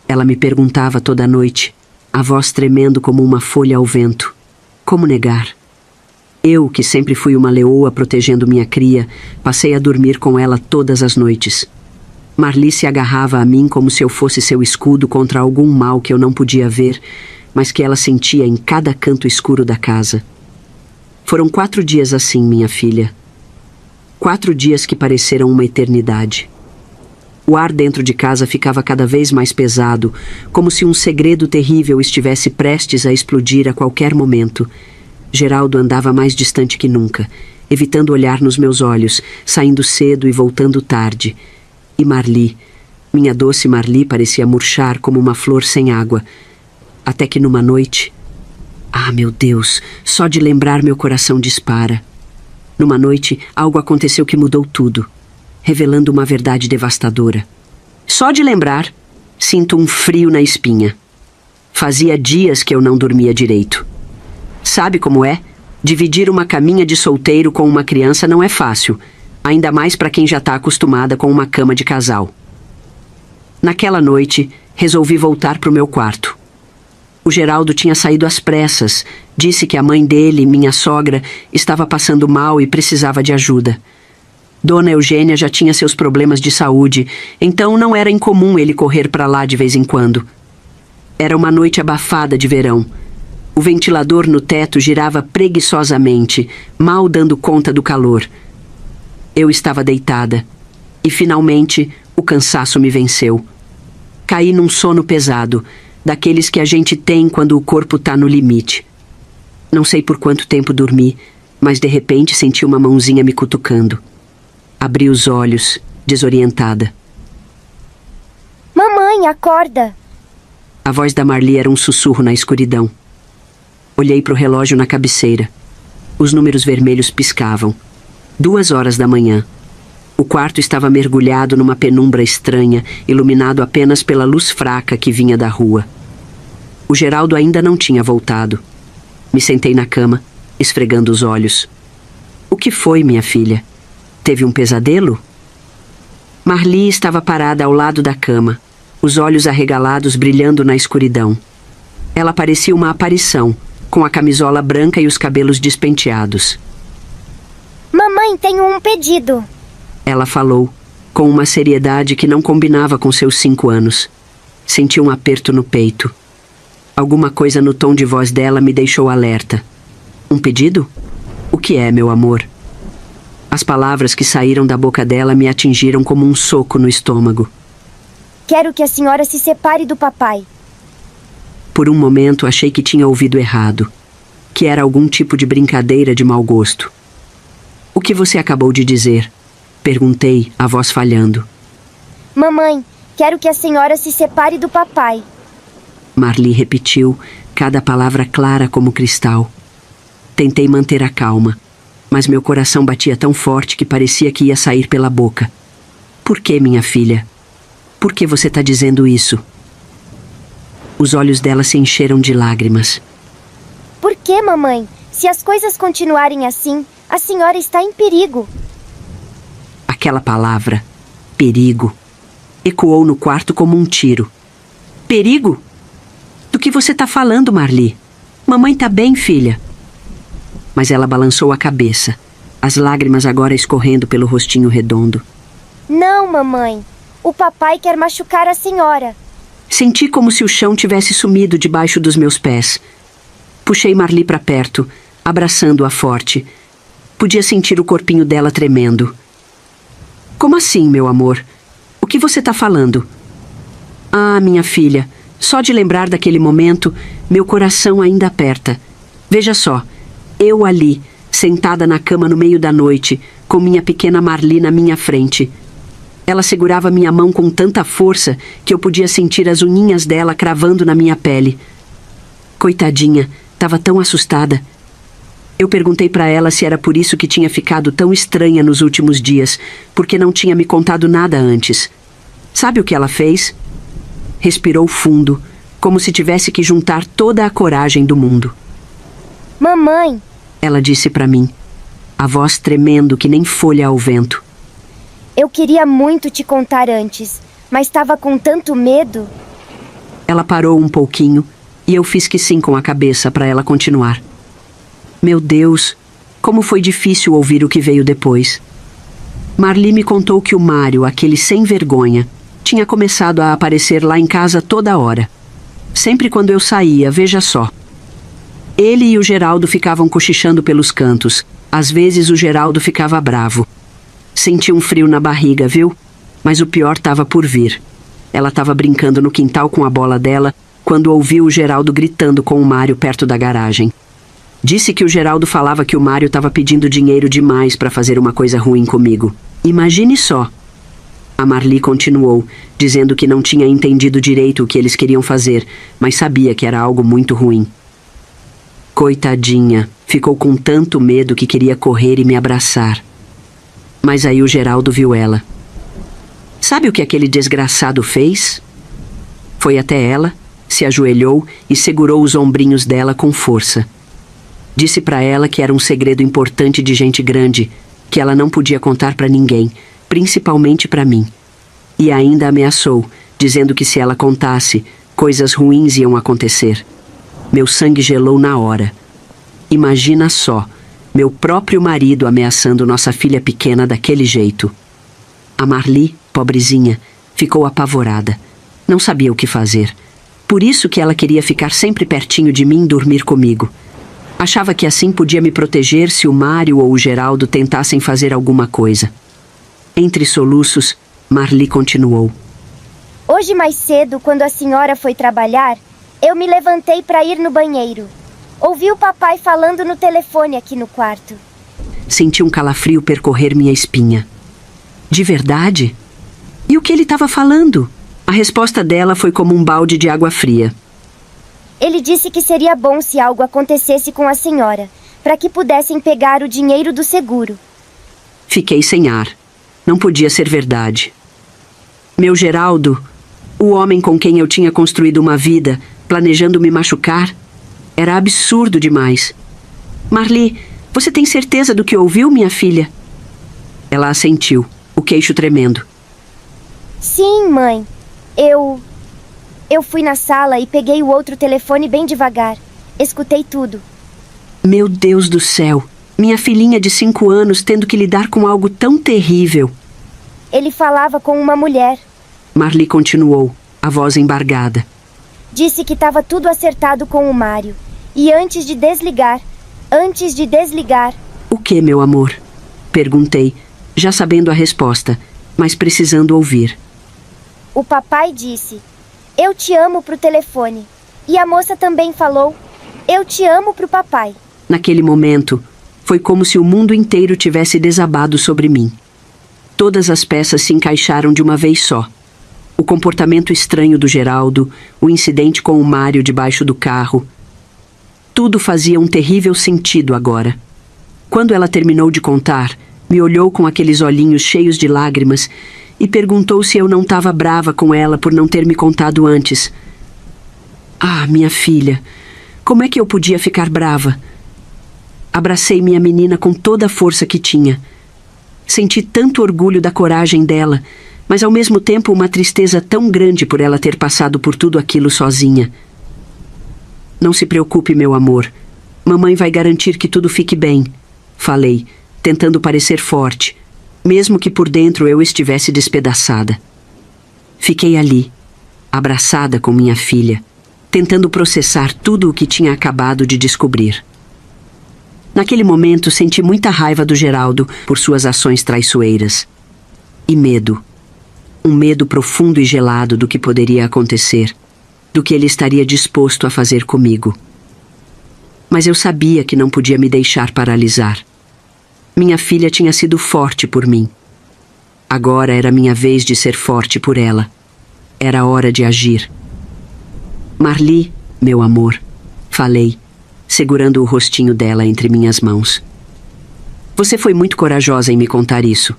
Ela me perguntava toda noite, a voz tremendo como uma folha ao vento. Como negar? Eu, que sempre fui uma leoa protegendo minha cria, passei a dormir com ela todas as noites. Marli se agarrava a mim como se eu fosse seu escudo contra algum mal que eu não podia ver, mas que ela sentia em cada canto escuro da casa. Foram 4 dias assim, minha filha. 4 dias que pareceram uma eternidade. O ar dentro de casa ficava cada vez mais pesado, como se um segredo terrível estivesse prestes a explodir a qualquer momento. Geraldo andava mais distante que nunca, evitando olhar nos meus olhos, saindo cedo e voltando tarde. E Marli, minha doce Marli, parecia murchar como uma flor sem água. Até que numa noite... Ah, meu Deus, só de lembrar meu coração dispara. Numa noite, algo aconteceu que mudou tudo, revelando uma verdade devastadora. Só de lembrar, sinto um frio na espinha. Fazia dias que eu não dormia direito. Sabe como é? Dividir uma caminha de solteiro com uma criança não é fácil, ainda mais para quem já está acostumada com uma cama de casal. Naquela noite, resolvi voltar para o meu quarto. O Geraldo tinha saído às pressas, disse que a mãe dele, minha sogra, estava passando mal e precisava de ajuda. Dona Eugênia já tinha seus problemas de saúde, então não era incomum ele correr para lá de vez em quando. Era uma noite abafada de verão. O ventilador no teto girava preguiçosamente, mal dando conta do calor. Eu estava deitada, e finalmente o cansaço me venceu. Caí num sono pesado, daqueles que a gente tem quando o corpo está no limite. Não sei por quanto tempo dormi, mas de repente senti uma mãozinha me cutucando. Abri os olhos, desorientada. Mamãe, acorda! A voz da Marli era um sussurro na escuridão. Olhei para o relógio na cabeceira. Os números vermelhos piscavam. 2 horas da manhã. O quarto estava mergulhado numa penumbra estranha, iluminado apenas pela luz fraca que vinha da rua. O Geraldo ainda não tinha voltado. Me sentei na cama, esfregando os olhos. O que foi, minha filha? Teve um pesadelo? Marli estava parada ao lado da cama, os olhos arregalados brilhando na escuridão. Ela parecia uma aparição, com a camisola branca e os cabelos despenteados. Mamãe, tenho um pedido. Ela falou, com uma seriedade que não combinava com seus 5 anos. Senti um aperto no peito. Alguma coisa no tom de voz dela me deixou alerta. Um pedido? O que é, meu amor? As palavras que saíram da boca dela me atingiram como um soco no estômago. Quero que a senhora se separe do papai. Por um momento achei que tinha ouvido errado, que era algum tipo de brincadeira de mau gosto. O que você acabou de dizer? Perguntei, a voz falhando. Mamãe, quero que a senhora se separe do papai. Marli repetiu, cada palavra clara como cristal. Tentei manter a calma, mas meu coração batia tão forte que parecia que ia sair pela boca. Por que, minha filha? Por que você está dizendo isso? Os olhos dela se encheram de lágrimas. Por que, mamãe? Se as coisas continuarem assim, a senhora está em perigo. Aquela palavra, perigo, ecoou no quarto como um tiro. Perigo? Do que você está falando, Marli? Mamãe está bem, filha. Mas ela balançou a cabeça, as lágrimas agora escorrendo pelo rostinho redondo. Não, mamãe. O papai quer machucar a senhora. Senti como se o chão tivesse sumido debaixo dos meus pés. Puxei Marli para perto, abraçando-a forte. Podia sentir o corpinho dela tremendo. Como assim, meu amor? O que você está falando? Ah, minha filha, só de lembrar daquele momento, meu coração ainda aperta. Veja só, eu ali, sentada na cama no meio da noite, com minha pequena Marli na minha frente. Ela segurava minha mão com tanta força que eu podia sentir as unhinhas dela cravando na minha pele. Coitadinha, estava tão assustada. Eu perguntei para ela se era por isso que tinha ficado tão estranha nos últimos dias, porque não tinha me contado nada antes. Sabe o que ela fez? Respirou fundo, como se tivesse que juntar toda a coragem do mundo. Mamãe, ela disse para mim, a voz tremendo que nem folha ao vento. Eu queria muito te contar antes, mas estava com tanto medo. Ela parou um pouquinho e eu fiz que sim com a cabeça para ela continuar. Meu Deus, como foi difícil ouvir o que veio depois. Marli me contou que o Mário, aquele sem vergonha, tinha começado a aparecer lá em casa toda hora. Sempre quando eu saía, veja só. Ele e o Geraldo ficavam cochichando pelos cantos. Às vezes o Geraldo ficava bravo. Senti um frio na barriga, viu? Mas o pior estava por vir. Ela estava brincando no quintal com a bola dela quando ouviu o Geraldo gritando com o Mário perto da garagem. Disse que o Geraldo falava que o Mário estava pedindo dinheiro demais para fazer uma coisa ruim comigo. Imagine só. A Marli continuou, dizendo que não tinha entendido direito o que eles queriam fazer, mas sabia que era algo muito ruim. Coitadinha, ficou com tanto medo que queria correr e me abraçar. Mas aí o Geraldo viu ela. Sabe o que aquele desgraçado fez? Foi até ela, se ajoelhou e segurou os ombrinhos dela com força. Disse para ela que era um segredo importante de gente grande, que ela não podia contar para ninguém, principalmente para mim. E ainda ameaçou, dizendo que se ela contasse, coisas ruins iam acontecer. Meu sangue gelou na hora. Imagina só, meu próprio marido ameaçando nossa filha pequena daquele jeito. A Marli, pobrezinha, ficou apavorada. Não sabia o que fazer. Por isso que ela queria ficar sempre pertinho de mim e dormir comigo. Achava que assim podia me proteger se o Mário ou o Geraldo tentassem fazer alguma coisa. Entre soluços, Marli continuou. Hoje mais cedo, quando a senhora foi trabalhar, eu me levantei para ir no banheiro. Ouvi o papai falando no telefone aqui no quarto. Senti um calafrio percorrer minha espinha. De verdade? E o que ele estava falando? A resposta dela foi como um balde de água fria. Ele disse que seria bom se algo acontecesse com a senhora, para que pudessem pegar o dinheiro do seguro. Fiquei sem ar. Não podia ser verdade. Meu Geraldo, o homem com quem eu tinha construído uma vida, planejando me machucar, era absurdo demais. Marli, você tem certeza do que ouviu, minha filha? Ela assentiu, o queixo tremendo. Sim, mãe. Eu fui na sala e peguei o outro telefone bem devagar. Escutei tudo. Meu Deus do céu! Minha filhinha de 5 anos tendo que lidar com algo tão terrível. Ele falava com uma mulher. Marli continuou, a voz embargada. Disse que estava tudo acertado com o Mário. E antes de desligar... O que, meu amor? Perguntei, já sabendo a resposta, mas precisando ouvir. O papai disse: eu te amo pro telefone. E a moça também falou: eu te amo pro papai. Naquele momento, foi como se o mundo inteiro tivesse desabado sobre mim. Todas as peças se encaixaram de uma vez só. O comportamento estranho do Geraldo, o incidente com o Mário debaixo do carro. Tudo fazia um terrível sentido agora. Quando ela terminou de contar, me olhou com aqueles olhinhos cheios de lágrimas e perguntou se eu não estava brava com ela por não ter me contado antes. Ah, minha filha, como é que eu podia ficar brava? Abracei minha menina com toda a força que tinha. Senti tanto orgulho da coragem dela, mas ao mesmo tempo uma tristeza tão grande por ela ter passado por tudo aquilo sozinha. Não se preocupe, meu amor. Mamãe vai garantir que tudo fique bem, falei, tentando parecer forte, mesmo que por dentro eu estivesse despedaçada. Fiquei ali, abraçada com minha filha, tentando processar tudo o que tinha acabado de descobrir. Naquele momento senti muita raiva do Geraldo por suas ações traiçoeiras. E medo. Um medo profundo e gelado do que poderia acontecer, do que ele estaria disposto a fazer comigo. Mas eu sabia que não podia me deixar paralisar. Minha filha tinha sido forte por mim. Agora era minha vez de ser forte por ela. Era hora de agir. Marli, meu amor, falei, segurando o rostinho dela entre minhas mãos. Você foi muito corajosa em me contar isso.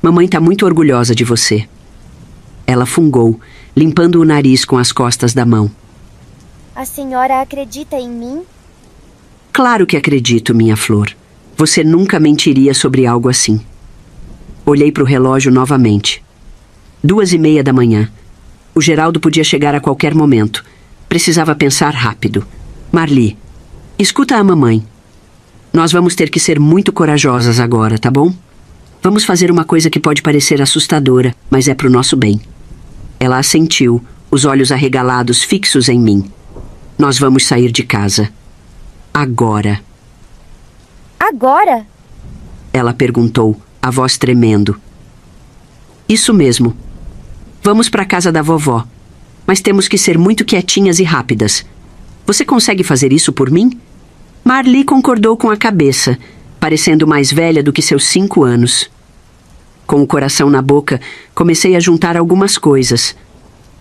Mamãe está muito orgulhosa de você. Ela fungou, limpando o nariz com as costas da mão. A senhora acredita em mim? Claro que acredito, minha flor. Você nunca mentiria sobre algo assim. Olhei para o relógio novamente. 2:30 da manhã. O Geraldo podia chegar a qualquer momento. Precisava pensar rápido. Marli, escuta a mamãe. Nós vamos ter que ser muito corajosas agora, tá bom? Vamos fazer uma coisa que pode parecer assustadora, mas é pro nosso bem. Ela assentiu, os olhos arregalados fixos em mim. Nós vamos sair de casa. Agora. Agora? Ela perguntou, a voz tremendo. Isso mesmo. Vamos para a casa da vovó. Mas temos que ser muito quietinhas e rápidas. Você consegue fazer isso por mim? Marli concordou com a cabeça, parecendo mais velha do que seus 5 anos. Com o coração na boca, comecei a juntar algumas coisas.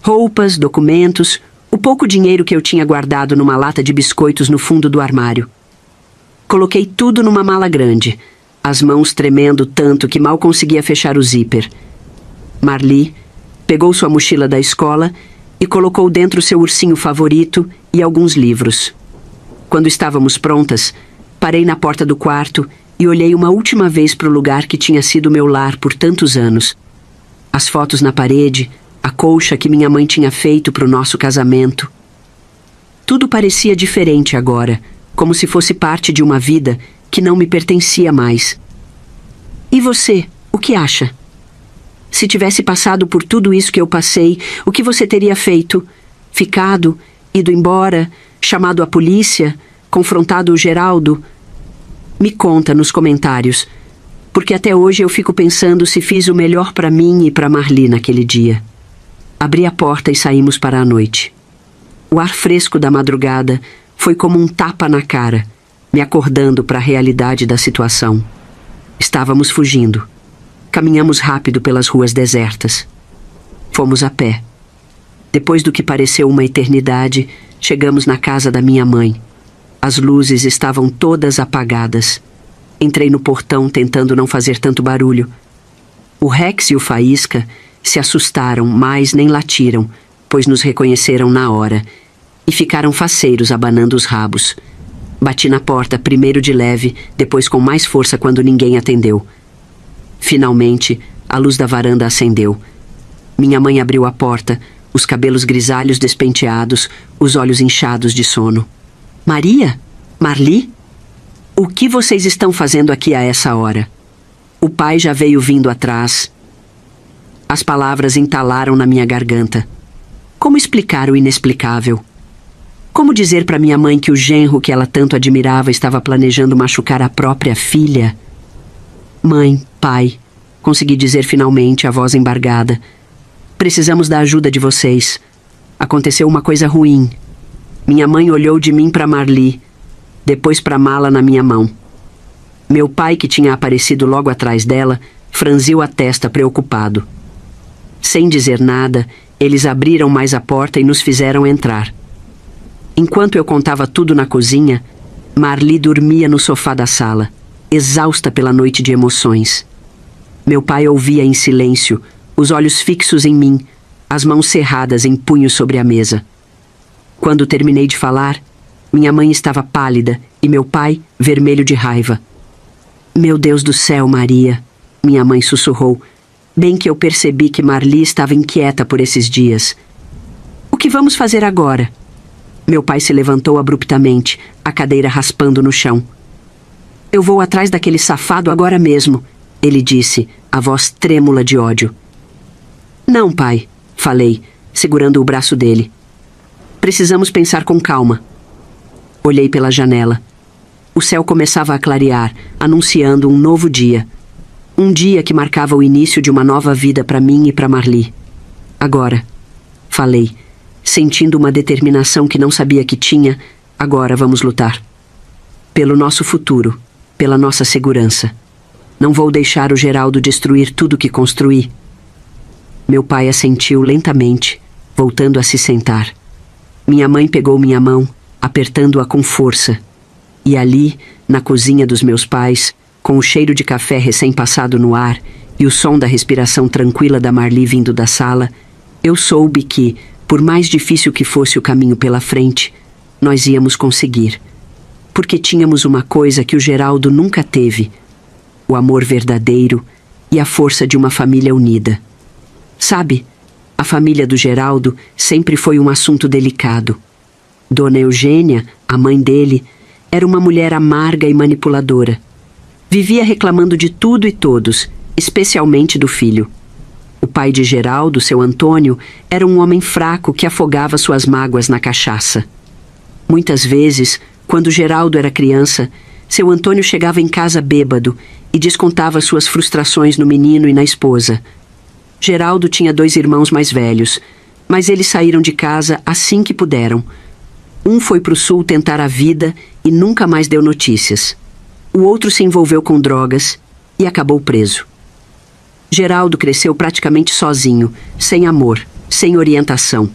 Roupas, documentos, o pouco dinheiro que eu tinha guardado numa lata de biscoitos no fundo do armário. Coloquei tudo numa mala grande, as mãos tremendo tanto que mal conseguia fechar o zíper. Marli pegou sua mochila da escola e colocou dentro seu ursinho favorito e alguns livros. Quando estávamos prontas, parei na porta do quarto e olhei uma última vez para o lugar que tinha sido meu lar por tantos anos. As fotos na parede, a colcha que minha mãe tinha feito para o nosso casamento. Tudo parecia diferente agora, como se fosse parte de uma vida que não me pertencia mais. E você, o que acha? Se tivesse passado por tudo isso que eu passei, o que você teria feito? Ficado, ido embora, chamado a polícia, confrontado o Geraldo? Me conta nos comentários, porque até hoje eu fico pensando se fiz o melhor para mim e para Marli naquele dia. Abri a porta e saímos para a noite. O ar fresco da madrugada foi como um tapa na cara, me acordando para a realidade da situação. Estávamos fugindo. Caminhamos rápido pelas ruas desertas. Fomos a pé. Depois do que pareceu uma eternidade, chegamos na casa da minha mãe. As luzes estavam todas apagadas. Entrei no portão tentando não fazer tanto barulho. O Rex e o Faísca se assustaram, mas nem latiram, pois nos reconheceram na hora, e ficaram faceiros abanando os rabos. Bati na porta, primeiro de leve, depois com mais força quando ninguém atendeu. Finalmente, a luz da varanda acendeu. Minha mãe abriu a porta, os cabelos grisalhos despenteados, os olhos inchados de sono. Maria? Marli? O que vocês estão fazendo aqui a essa hora? O pai já veio vindo atrás. As palavras entalaram na minha garganta. Como explicar o inexplicável? Como dizer para minha mãe que o genro que ela tanto admirava estava planejando machucar a própria filha? Mãe, pai, consegui dizer finalmente, a voz embargada. Precisamos da ajuda de vocês. Aconteceu uma coisa ruim. Minha mãe olhou de mim para Marli, depois para a mala na minha mão. Meu pai, que tinha aparecido logo atrás dela, franziu a testa preocupado. Sem dizer nada, eles abriram mais a porta e nos fizeram entrar. Enquanto eu contava tudo na cozinha, Marli dormia no sofá da sala, exausta pela noite de emoções. Meu pai ouvia em silêncio, os olhos fixos em mim, as mãos cerradas em punho sobre a mesa. Quando terminei de falar, minha mãe estava pálida e meu pai vermelho de raiva. Meu Deus do céu, Maria, minha mãe sussurrou, bem que eu percebi que Marli estava inquieta por esses dias. O que vamos fazer agora? Meu pai se levantou abruptamente, a cadeira raspando no chão. Eu vou atrás daquele safado agora mesmo, ele disse, a voz trêmula de ódio. Não, pai, falei, segurando o braço dele. Precisamos pensar com calma. Olhei pela janela. O céu começava a clarear, anunciando um novo dia. Um dia que marcava o início de uma nova vida para mim e para Marli. Agora, falei, sentindo uma determinação que não sabia que tinha, agora vamos lutar. Pelo nosso futuro, pela nossa segurança. Não vou deixar o Geraldo destruir tudo que construí. Meu pai assentiu lentamente, voltando a se sentar. Minha mãe pegou minha mão, apertando-a com força. E ali, na cozinha dos meus pais, com o cheiro de café recém-passado no ar e o som da respiração tranquila da Marli vindo da sala, eu soube que, por mais difícil que fosse o caminho pela frente, nós íamos conseguir. Porque tínhamos uma coisa que o Geraldo nunca teve: o amor verdadeiro e a força de uma família unida. Sabe, a família do Geraldo sempre foi um assunto delicado. Dona Eugênia, a mãe dele, era uma mulher amarga e manipuladora. Vivia reclamando de tudo e todos, especialmente do filho. O pai de Geraldo, seu Antônio, era um homem fraco que afogava suas mágoas na cachaça. Muitas vezes, quando Geraldo era criança, seu Antônio chegava em casa bêbado e descontava suas frustrações no menino e na esposa. Geraldo tinha 2 irmãos mais velhos, mas eles saíram de casa assim que puderam. Um foi para o sul tentar a vida e nunca mais deu notícias. O outro se envolveu com drogas e acabou preso. Geraldo cresceu praticamente sozinho, sem amor, sem orientação.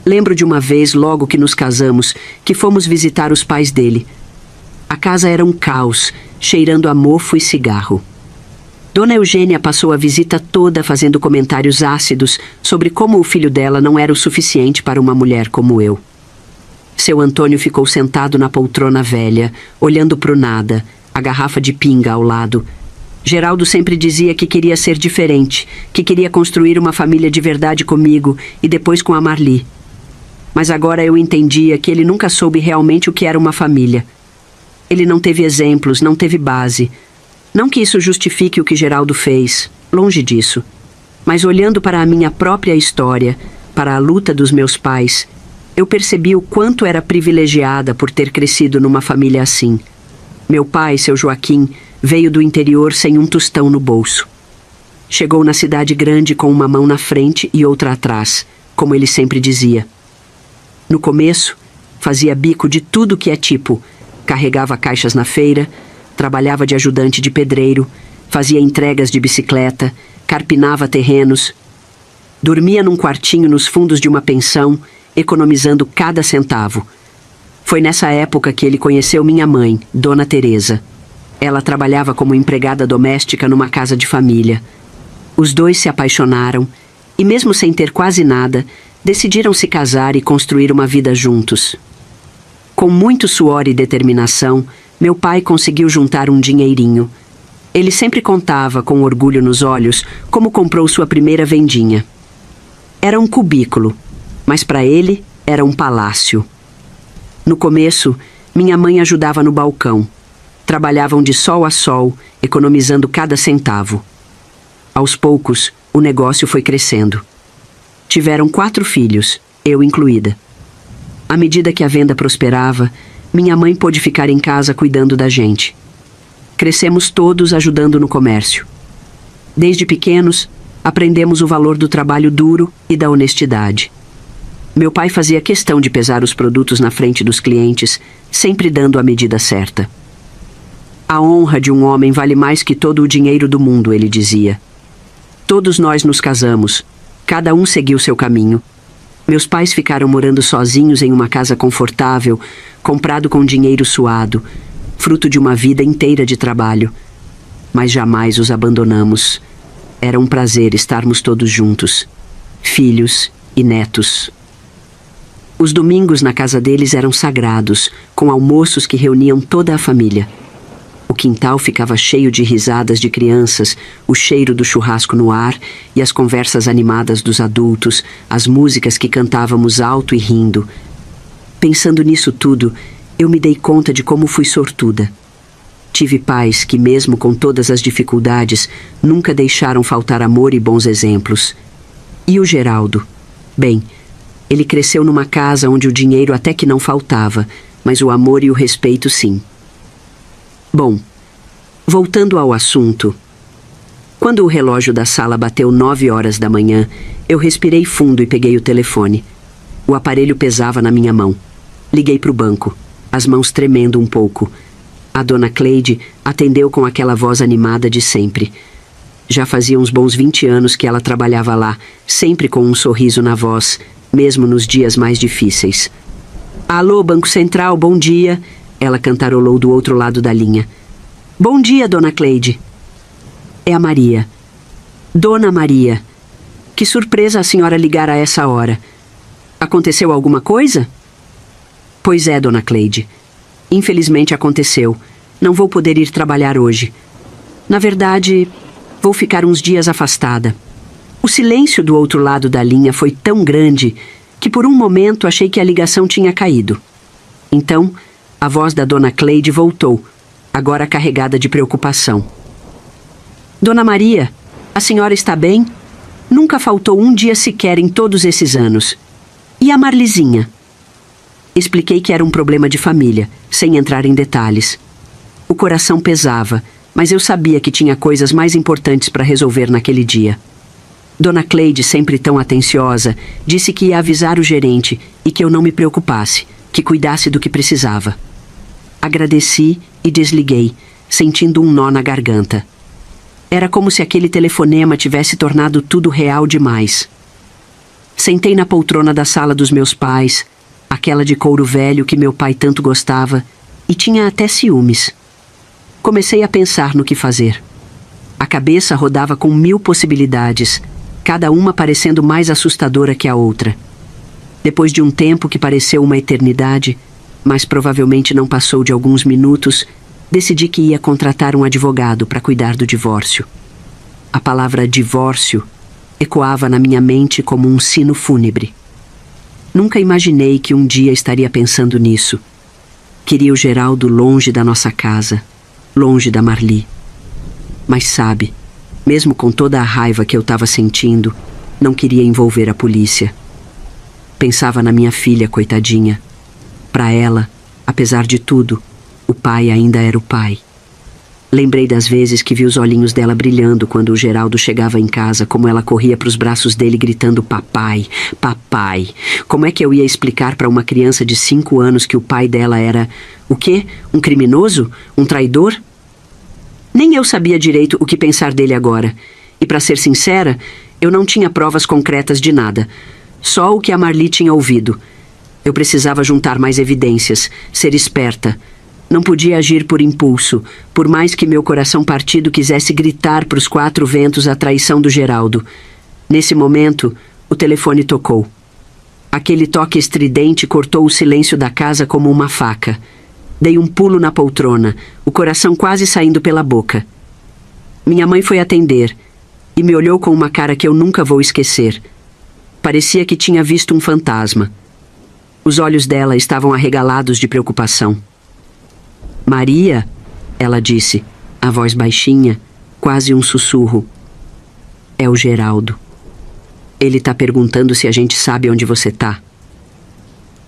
Lembro de uma vez, logo que nos casamos, que fomos visitar os pais dele. A casa era um caos, cheirando a mofo e cigarro. Dona Eugênia passou a visita toda fazendo comentários ácidos sobre como o filho dela não era o suficiente para uma mulher como eu. Seu Antônio ficou sentado na poltrona velha, olhando pro nada, a garrafa de pinga ao lado. Geraldo sempre dizia que queria ser diferente, que queria construir uma família de verdade comigo e depois com a Marli. Mas agora eu entendia que ele nunca soube realmente o que era uma família. Ele não teve exemplos, não teve base. Não que isso justifique o que Geraldo fez, longe disso. Mas olhando para a minha própria história, para a luta dos meus pais, eu percebi o quanto era privilegiada por ter crescido numa família assim. Meu pai, seu Joaquim, veio do interior sem um tostão no bolso. Chegou na cidade grande com uma mão na frente e outra atrás, como ele sempre dizia. No começo, fazia bico de tudo que é tipo. Carregava caixas na feira, trabalhava de ajudante de pedreiro, fazia entregas de bicicleta, carpinava terrenos. Dormia num quartinho nos fundos de uma pensão, economizando cada centavo. Foi nessa época que ele conheceu minha mãe, Dona Teresa. Ela trabalhava como empregada doméstica numa casa de família. Os dois se apaixonaram e, mesmo sem ter quase nada, decidiram se casar e construir uma vida juntos. Com muito suor e determinação, meu pai conseguiu juntar um dinheirinho. Ele sempre contava, com orgulho nos olhos, como comprou sua primeira vendinha. Era um cubículo, mas para ele era um palácio. No começo, minha mãe ajudava no balcão. Trabalhavam de sol a sol, economizando cada centavo. Aos poucos, O negócio foi crescendo. Tiveram 4 filhos, eu incluída. À medida que a venda prosperava, minha mãe pôde ficar em casa cuidando da gente. Crescemos todos ajudando no comércio. Desde pequenos, aprendemos o valor do trabalho duro e da honestidade. Meu pai fazia questão de pesar os produtos na frente dos clientes, sempre dando a medida certa. A honra de um homem vale mais que todo o dinheiro do mundo, ele dizia. Todos nós nos casamos, cada um seguiu seu caminho. Meus pais ficaram morando sozinhos em uma casa confortável, comprado com dinheiro suado, fruto de uma vida inteira de trabalho. Mas jamais os abandonamos. Era um prazer estarmos todos juntos, filhos e netos. Os domingos na casa deles eram sagrados, com almoços que reuniam toda a família. O quintal ficava cheio de risadas de crianças, o cheiro do churrasco no ar e as conversas animadas dos adultos, as músicas que cantávamos alto e rindo. Pensando nisso tudo, eu me dei conta de como fui sortuda. Tive pais que, mesmo com todas as dificuldades, nunca deixaram faltar amor e bons exemplos. E o Geraldo? Bem, ele cresceu numa casa onde o dinheiro até que não faltava, mas o amor e o respeito sim. Bom, voltando ao assunto, quando o relógio da sala bateu 9 horas da manhã, eu respirei fundo e peguei o telefone. O aparelho pesava na minha mão. Liguei para o banco, as mãos tremendo um pouco. A dona Cleide atendeu com aquela voz animada de sempre. Já fazia uns bons 20 anos que ela trabalhava lá, sempre com um sorriso na voz, mesmo nos dias mais difíceis. Alô, Banco Central, bom dia. Ela cantarolou do outro lado da linha. Bom dia, dona Cleide. É a Maria. Dona Maria. Que surpresa a senhora ligar a essa hora. Aconteceu alguma coisa? Pois é, dona Cleide. Infelizmente aconteceu. Não vou poder ir trabalhar hoje. Na verdade, vou ficar uns dias afastada. O silêncio do outro lado da linha foi tão grande que por um momento achei que a ligação tinha caído. Então, a voz da dona Cleide voltou, agora carregada de preocupação. Dona Maria, a senhora está bem? Nunca faltou um dia sequer em todos esses anos. E a Marlizinha? Expliquei que era um problema de família, sem entrar em detalhes. O coração pesava, mas eu sabia que tinha coisas mais importantes para resolver naquele dia. Dona Cleide, sempre tão atenciosa, disse que ia avisar o gerente e que eu não me preocupasse, que cuidasse do que precisava. Agradeci e desliguei, sentindo um nó na garganta. Era como se aquele telefonema tivesse tornado tudo real demais. Sentei na poltrona da sala dos meus pais, aquela de couro velho que meu pai tanto gostava, e tinha até ciúmes. Comecei a pensar no que fazer. A cabeça rodava com 1000 possibilidades, cada uma parecendo mais assustadora que a outra. Depois de um tempo que pareceu uma eternidade, mas provavelmente não passou de alguns minutos, decidi que ia contratar um advogado para cuidar do divórcio. A palavra divórcio ecoava na minha mente como um sino fúnebre. Nunca imaginei que um dia estaria pensando nisso. Queria o Geraldo longe da nossa casa, longe da Marli. Mas sabe, mesmo com toda a raiva que eu estava sentindo, não queria envolver a polícia. Pensava na minha filha, coitadinha. Para ela, apesar de tudo, o pai ainda era o pai. Lembrei das vezes que vi os olhinhos dela brilhando quando o Geraldo chegava em casa, como ela corria para os braços dele gritando papai, papai. Como é que eu ia explicar para uma criança de 5 anos que o pai dela era, o quê? Um criminoso? Um traidor? Nem eu sabia direito o que pensar dele agora. E para ser sincera, eu não tinha provas concretas de nada. Só o que a Marli tinha ouvido. Eu precisava juntar mais evidências, ser esperta. Não podia agir por impulso, por mais que meu coração partido quisesse gritar para os 4 ventos a traição do Geraldo. Nesse momento, o telefone tocou. Aquele toque estridente cortou o silêncio da casa como uma faca. Dei um pulo na poltrona, o coração quase saindo pela boca. Minha mãe foi atender e me olhou com uma cara que eu nunca vou esquecer. Parecia que tinha visto um fantasma. Os olhos dela estavam arregalados de preocupação. Maria, ela disse, a voz baixinha, quase um sussurro. É o Geraldo. Ele tá perguntando se a gente sabe onde você tá.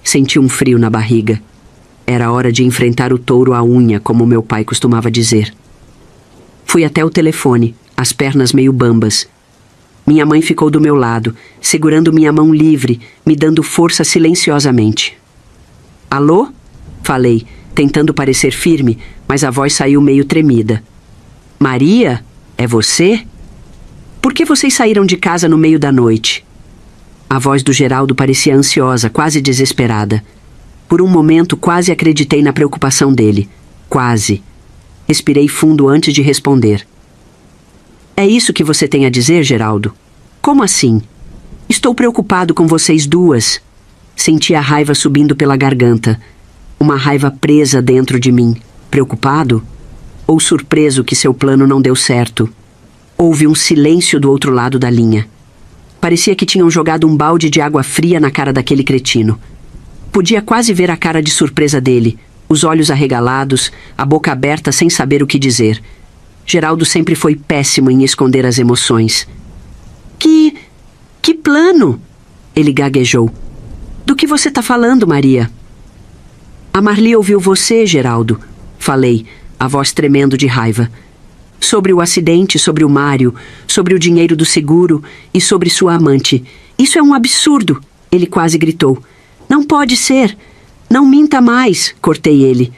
Senti um frio na barriga. Era hora de enfrentar o touro à unha, como meu pai costumava dizer. Fui até o telefone, as pernas meio bambas. Minha mãe ficou do meu lado, segurando minha mão livre, me dando força silenciosamente. Alô? Falei, tentando parecer firme, mas a voz saiu meio tremida. Maria? É você? Por que vocês saíram de casa no meio da noite? A voz do Geraldo parecia ansiosa, quase desesperada. Por um momento, quase acreditei na preocupação dele. Quase. Respirei fundo antes de responder. É isso que você tem a dizer, Geraldo? Como assim? Estou preocupado com vocês duas. Senti a raiva subindo pela garganta. Uma raiva presa dentro de mim. Preocupado? Ou surpreso que seu plano não deu certo? Houve um silêncio do outro lado da linha. Parecia que tinham jogado um balde de água fria na cara daquele cretino. Podia quase ver a cara de surpresa dele, os olhos arregalados, a boca aberta sem saber o que dizer. Geraldo sempre foi péssimo em esconder as emoções. Que plano? Ele gaguejou. Do que você tá falando, Maria? A Marli ouviu você, Geraldo. Falei, a voz tremendo de raiva. Sobre o acidente, sobre o Mário, sobre o dinheiro do seguro e sobre sua amante. Isso é um absurdo, ele quase gritou. Não pode ser. Não minta mais, cortei ele.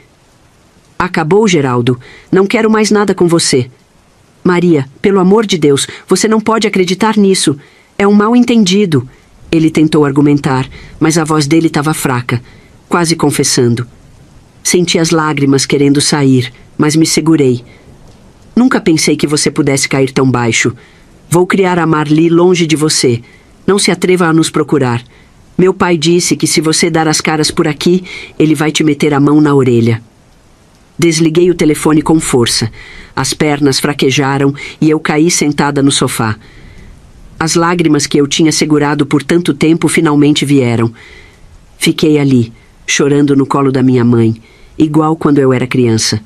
Acabou, Geraldo. Não quero mais nada com você. Maria, pelo amor de Deus, você não pode acreditar nisso. É um mal-entendido. Ele tentou argumentar, mas a voz dele estava fraca, quase confessando. Senti as lágrimas querendo sair, mas me segurei. Nunca pensei que você pudesse cair tão baixo. Vou criar a Marli longe de você. Não se atreva a nos procurar. Meu pai disse que se você dar as caras por aqui, ele vai te meter a mão na orelha. Desliguei o telefone com força. As pernas fraquejaram e eu caí sentada no sofá. As lágrimas que eu tinha segurado por tanto tempo finalmente vieram. Fiquei ali, chorando no colo da minha mãe, igual quando eu era criança.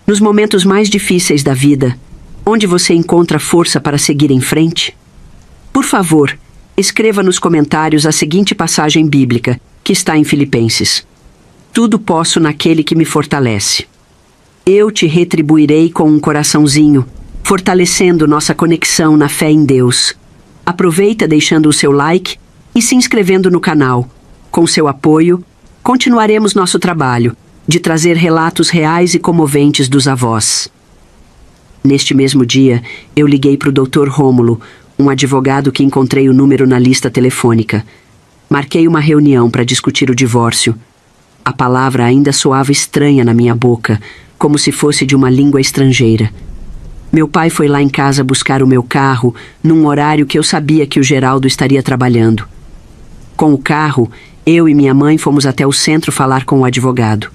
Nos momentos mais difíceis da vida, onde você encontra força para seguir em frente? Por favor, escreva nos comentários a seguinte passagem bíblica, que está em Filipenses. Tudo posso naquele que me fortalece. Eu te retribuirei com um coraçãozinho, fortalecendo nossa conexão na fé em Deus. Aproveita deixando o seu like e se inscrevendo no canal. Com seu apoio, continuaremos nosso trabalho de trazer relatos reais e comoventes dos avós. Neste mesmo dia, eu liguei para o Dr. Rômulo, um advogado que encontrei o número na lista telefônica. Marquei uma reunião para discutir o divórcio. A palavra ainda soava estranha na minha boca, como se fosse de uma língua estrangeira. Meu pai foi lá em casa buscar o meu carro, num horário que eu sabia que o Geraldo estaria trabalhando. Com o carro, eu e minha mãe fomos até o centro falar com o advogado.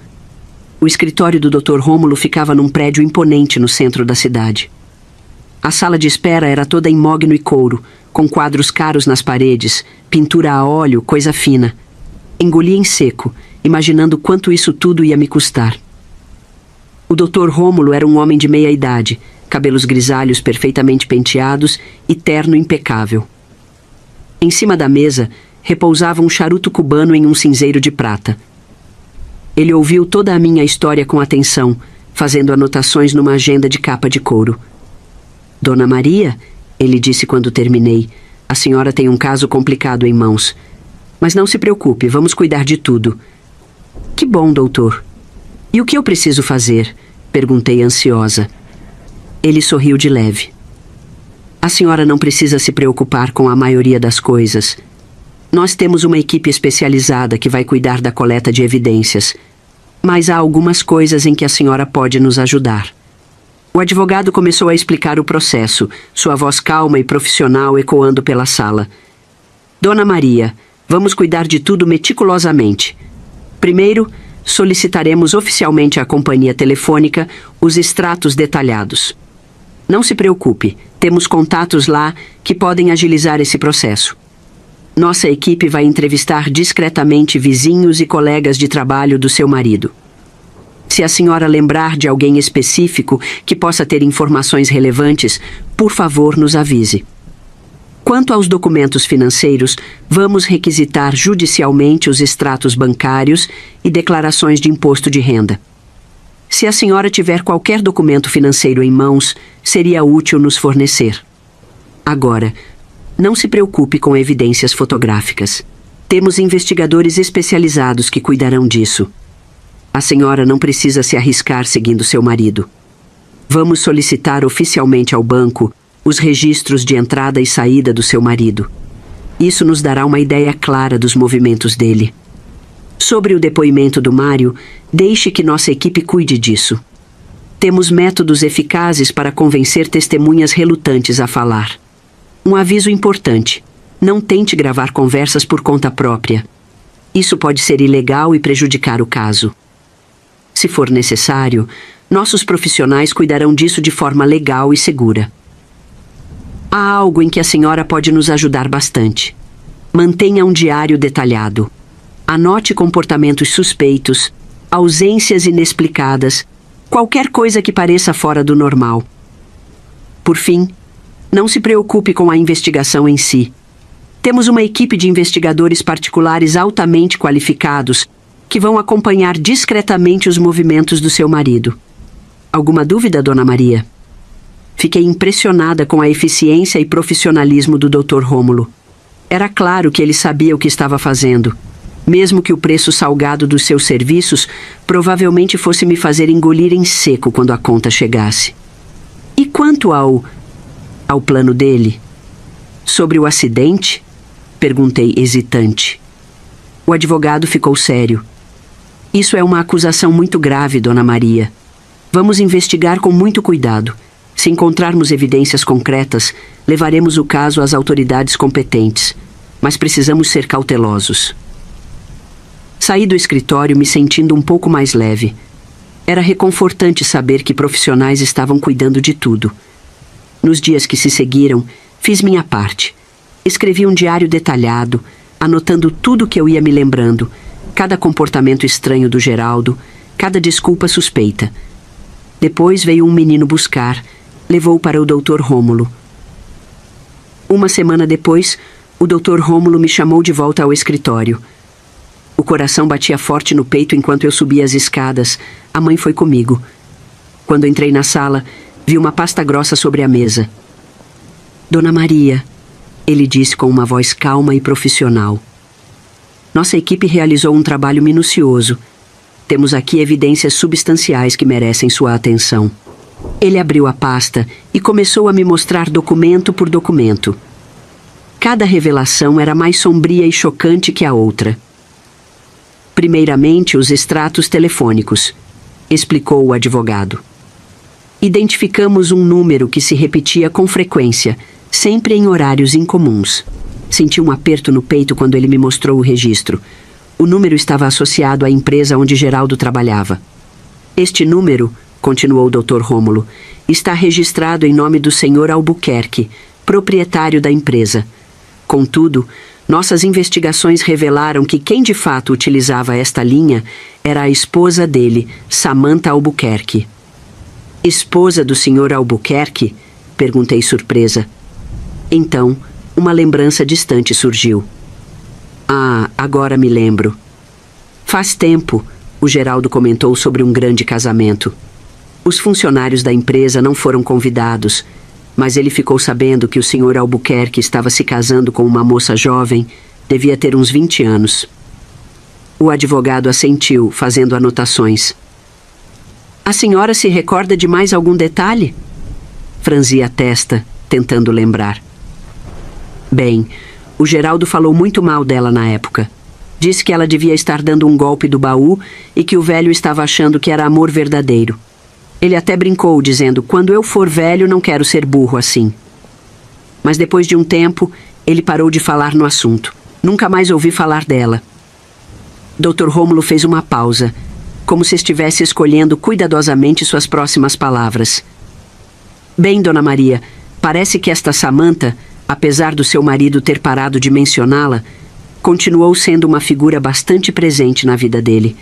O escritório do Dr. Rômulo ficava num prédio imponente no centro da cidade. A sala de espera era toda em mogno e couro, com quadros caros nas paredes, pintura a óleo, coisa fina. Engoli em seco, imaginando quanto isso tudo ia me custar. O Dr. Rômulo era um homem de meia idade, cabelos grisalhos perfeitamente penteados e terno impecável. Em cima da mesa, repousava um charuto cubano em um cinzeiro de prata. Ele ouviu toda a minha história com atenção, fazendo anotações numa agenda de capa de couro. Dona Maria, ele disse quando terminei, a senhora tem um caso complicado em mãos. Mas não se preocupe, vamos cuidar de tudo. Que bom, doutor. E o que eu preciso fazer? Perguntei ansiosa. Ele sorriu de leve. A senhora não precisa se preocupar com a maioria das coisas. Nós temos uma equipe especializada que vai cuidar da coleta de evidências. Mas há algumas coisas em que a senhora pode nos ajudar. O advogado começou a explicar o processo, sua voz calma e profissional ecoando pela sala. Dona Maria, vamos cuidar de tudo meticulosamente. Primeiro, solicitaremos oficialmente à companhia telefônica os extratos detalhados. Não se preocupe, temos contatos lá que podem agilizar esse processo. Nossa equipe vai entrevistar discretamente vizinhos e colegas de trabalho do seu marido. Se a senhora lembrar de alguém específico que possa ter informações relevantes, por favor, nos avise. Quanto aos documentos financeiros, vamos requisitar judicialmente os extratos bancários e declarações de imposto de renda. Se a senhora tiver qualquer documento financeiro em mãos, seria útil nos fornecer. Agora, não se preocupe com evidências fotográficas. Temos investigadores especializados que cuidarão disso. A senhora não precisa se arriscar seguindo seu marido. Vamos solicitar oficialmente ao banco os registros de entrada e saída do seu marido. Isso nos dará uma ideia clara dos movimentos dele. Sobre o depoimento do Mário, deixe que nossa equipe cuide disso. Temos métodos eficazes para convencer testemunhas relutantes a falar. Um aviso importante: não tente gravar conversas por conta própria. Isso pode ser ilegal e prejudicar o caso. Se for necessário, nossos profissionais cuidarão disso de forma legal e segura. Há algo em que a senhora pode nos ajudar bastante. Mantenha um diário detalhado. Anote comportamentos suspeitos, ausências inexplicadas, qualquer coisa que pareça fora do normal. Por fim, não se preocupe com a investigação em si. Temos uma equipe de investigadores particulares altamente qualificados que vão acompanhar discretamente os movimentos do seu marido. Alguma dúvida, Dona Maria? Fiquei impressionada com a eficiência e profissionalismo do Dr. Rômulo. Era claro que ele sabia o que estava fazendo, mesmo que o preço salgado dos seus serviços provavelmente fosse me fazer engolir em seco quando a conta chegasse. E quanto ao plano dele? Sobre o acidente? Perguntei hesitante. O advogado ficou sério. Isso é uma acusação muito grave, Dona Maria. Vamos investigar com muito cuidado. Se encontrarmos evidências concretas, levaremos o caso às autoridades competentes. Mas precisamos ser cautelosos. Saí do escritório me sentindo um pouco mais leve. Era reconfortante saber que profissionais estavam cuidando de tudo. Nos dias que se seguiram, fiz minha parte. Escrevi um diário detalhado, anotando tudo o que eu ia me lembrando, cada comportamento estranho do Geraldo, cada desculpa suspeita. Depois veio um menino buscar, levou para o Dr. Rômulo. Uma semana depois, o Dr. Rômulo me chamou de volta ao escritório. O coração batia forte no peito enquanto eu subia as escadas. A mãe foi comigo. Quando entrei na sala, vi uma pasta grossa sobre a mesa. Dona Maria, ele disse com uma voz calma e profissional. Nossa equipe realizou um trabalho minucioso. Temos aqui evidências substanciais que merecem sua atenção. Ele abriu a pasta e começou a me mostrar documento por documento. Cada revelação era mais sombria e chocante que a outra. Primeiramente, os extratos telefônicos, explicou o advogado. Identificamos um número que se repetia com frequência, sempre em horários incomuns. Senti um aperto no peito quando ele me mostrou o registro. O número estava associado à empresa onde Geraldo trabalhava. Este número, continuou o Dr. Rômulo, está registrado em nome do Sr. Albuquerque, proprietário da empresa. Contudo, nossas investigações revelaram que quem de fato utilizava esta linha era a esposa dele, Samantha Albuquerque. Esposa do Sr. Albuquerque? Perguntei surpresa. Então, uma lembrança distante surgiu. Ah, agora me lembro. Faz tempo, o Geraldo comentou sobre um grande casamento. Os funcionários da empresa não foram convidados, mas ele ficou sabendo que o Sr. Albuquerque estava se casando com uma moça jovem, devia ter uns 20 anos. O advogado assentiu, fazendo anotações. A senhora se recorda de mais algum detalhe? Franzi a testa, tentando lembrar. Bem, o Geraldo falou muito mal dela na época. Disse que ela devia estar dando um golpe do baú e que o velho estava achando que era amor verdadeiro. Ele até brincou, dizendo, quando eu for velho não quero ser burro assim. Mas depois de um tempo, ele parou de falar no assunto. Nunca mais ouvi falar dela. Dr. Rômulo fez uma pausa, como se estivesse escolhendo cuidadosamente suas próximas palavras. Bem, Dona Maria, parece que esta Samantha, apesar do seu marido ter parado de mencioná-la, continuou sendo uma figura bastante presente na vida dele.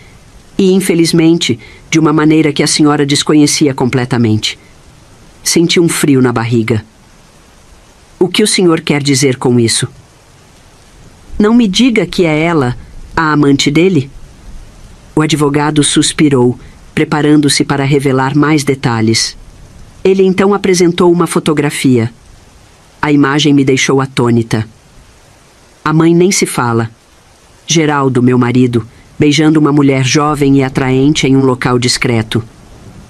E, infelizmente, de uma maneira que a senhora desconhecia completamente. Senti um frio na barriga. O que o senhor quer dizer com isso? Não me diga que é ela, a amante dele? O advogado suspirou, preparando-se para revelar mais detalhes. Ele então apresentou uma fotografia. A imagem me deixou atônita. A mãe nem se fala. Geraldo, meu marido, beijando uma mulher jovem e atraente em um local discreto.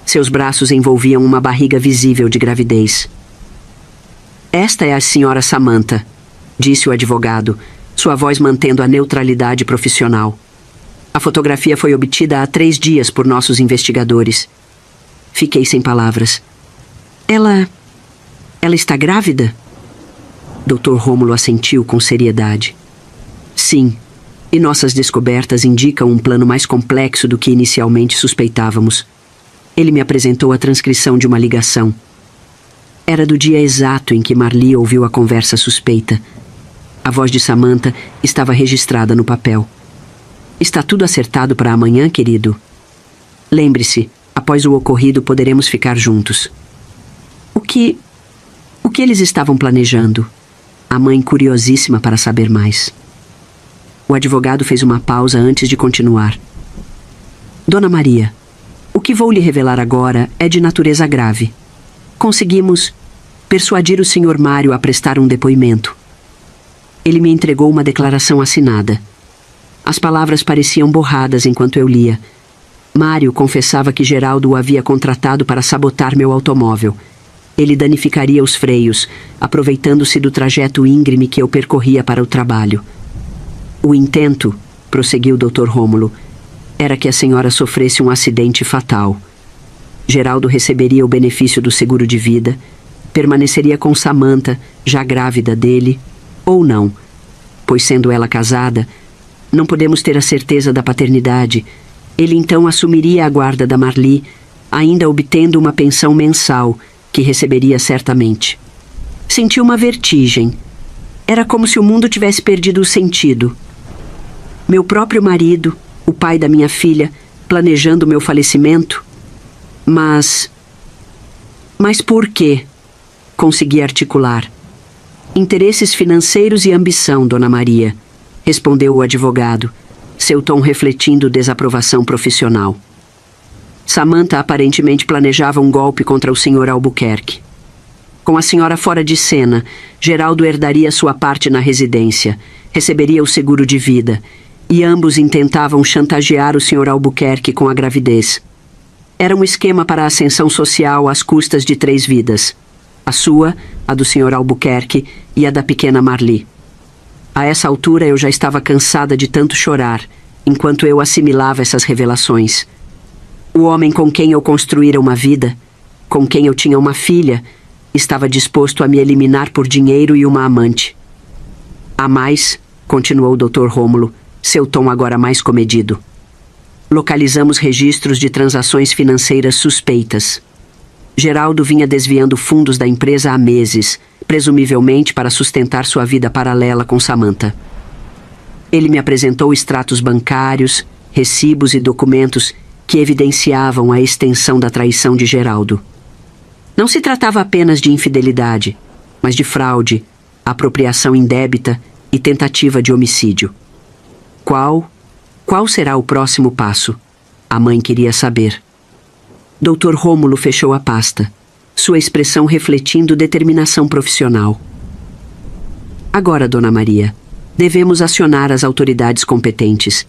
Seus braços envolviam uma barriga visível de gravidez. Esta é a senhora Samantha, disse o advogado, sua voz mantendo a neutralidade profissional. A fotografia foi obtida há 3 dias por nossos investigadores. Fiquei sem palavras. Ela está grávida? Dr. Rômulo assentiu com seriedade. Sim, e nossas descobertas indicam um plano mais complexo do que inicialmente suspeitávamos. Ele me apresentou a transcrição de uma ligação. Era do dia exato em que Marli ouviu a conversa suspeita. A voz de Samantha estava registrada no papel. Está tudo acertado para amanhã, querido? Lembre-se, após o ocorrido poderemos ficar juntos. O que eles estavam planejando? A mãe curiosíssima para saber mais. O advogado fez uma pausa antes de continuar. Dona Maria, o que vou lhe revelar agora é de natureza grave. Conseguimos persuadir o Sr. Mário a prestar um depoimento. Ele me entregou uma declaração assinada. As palavras pareciam borradas enquanto eu lia. Mário confessava que Geraldo o havia contratado para sabotar meu automóvel. Ele danificaria os freios, aproveitando-se do trajeto íngreme que eu percorria para o trabalho. O intento, prosseguiu o Dr. Rômulo, era que a senhora sofresse um acidente fatal. Geraldo receberia o benefício do seguro de vida, permaneceria com Samantha, já grávida dele, ou não, pois sendo ela casada, não podemos ter a certeza da paternidade. Ele então assumiria a guarda da Marli, ainda obtendo uma pensão mensal, que receberia certamente. Senti uma vertigem. Era como se o mundo tivesse perdido o sentido. Meu próprio marido, o pai da minha filha, planejando meu falecimento. Mas por quê? Consegui articular. Interesses financeiros e ambição, Dona Maria, respondeu o advogado, seu tom refletindo desaprovação profissional. Samantha aparentemente planejava um golpe contra o Sr. Albuquerque. Com a senhora fora de cena, Geraldo herdaria sua parte na residência, receberia o seguro de vida, e ambos intentavam chantagear o Sr. Albuquerque com a gravidez. Era um esquema para a ascensão social às custas de 3 vidas. A sua, a do Sr. Albuquerque e a da pequena Marli. A essa altura eu já estava cansada de tanto chorar, enquanto eu assimilava essas revelações. O homem com quem eu construíra uma vida, com quem eu tinha uma filha, estava disposto a me eliminar por dinheiro e uma amante. Há mais, continuou o Dr. Rômulo, seu tom agora mais comedido. Localizamos registros de transações financeiras suspeitas. Geraldo vinha desviando fundos da empresa há meses, presumivelmente para sustentar sua vida paralela com Samantha. Ele me apresentou extratos bancários, recibos e documentos que evidenciavam a extensão da traição de Geraldo. Não se tratava apenas de infidelidade, mas de fraude, apropriação indébita e tentativa de homicídio. Qual será o próximo passo? A mãe queria saber. Dr. Rômulo fechou a pasta, sua expressão refletindo determinação profissional. Agora, Dona Maria, devemos acionar as autoridades competentes.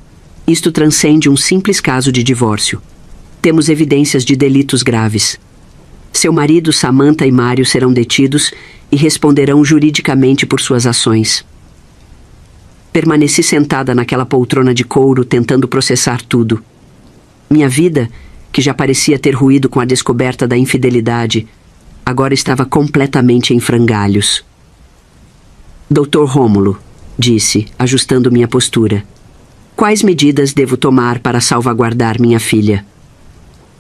Isto transcende um simples caso de divórcio. Temos evidências de delitos graves. Seu marido, Samantha e Mário serão detidos e responderão juridicamente por suas ações. Permaneci sentada naquela poltrona de couro tentando processar tudo. Minha vida, que já parecia ter ruído com a descoberta da infidelidade, agora estava completamente em frangalhos. Dr. Rômulo, disse, ajustando minha postura. Quais medidas devo tomar para salvaguardar minha filha?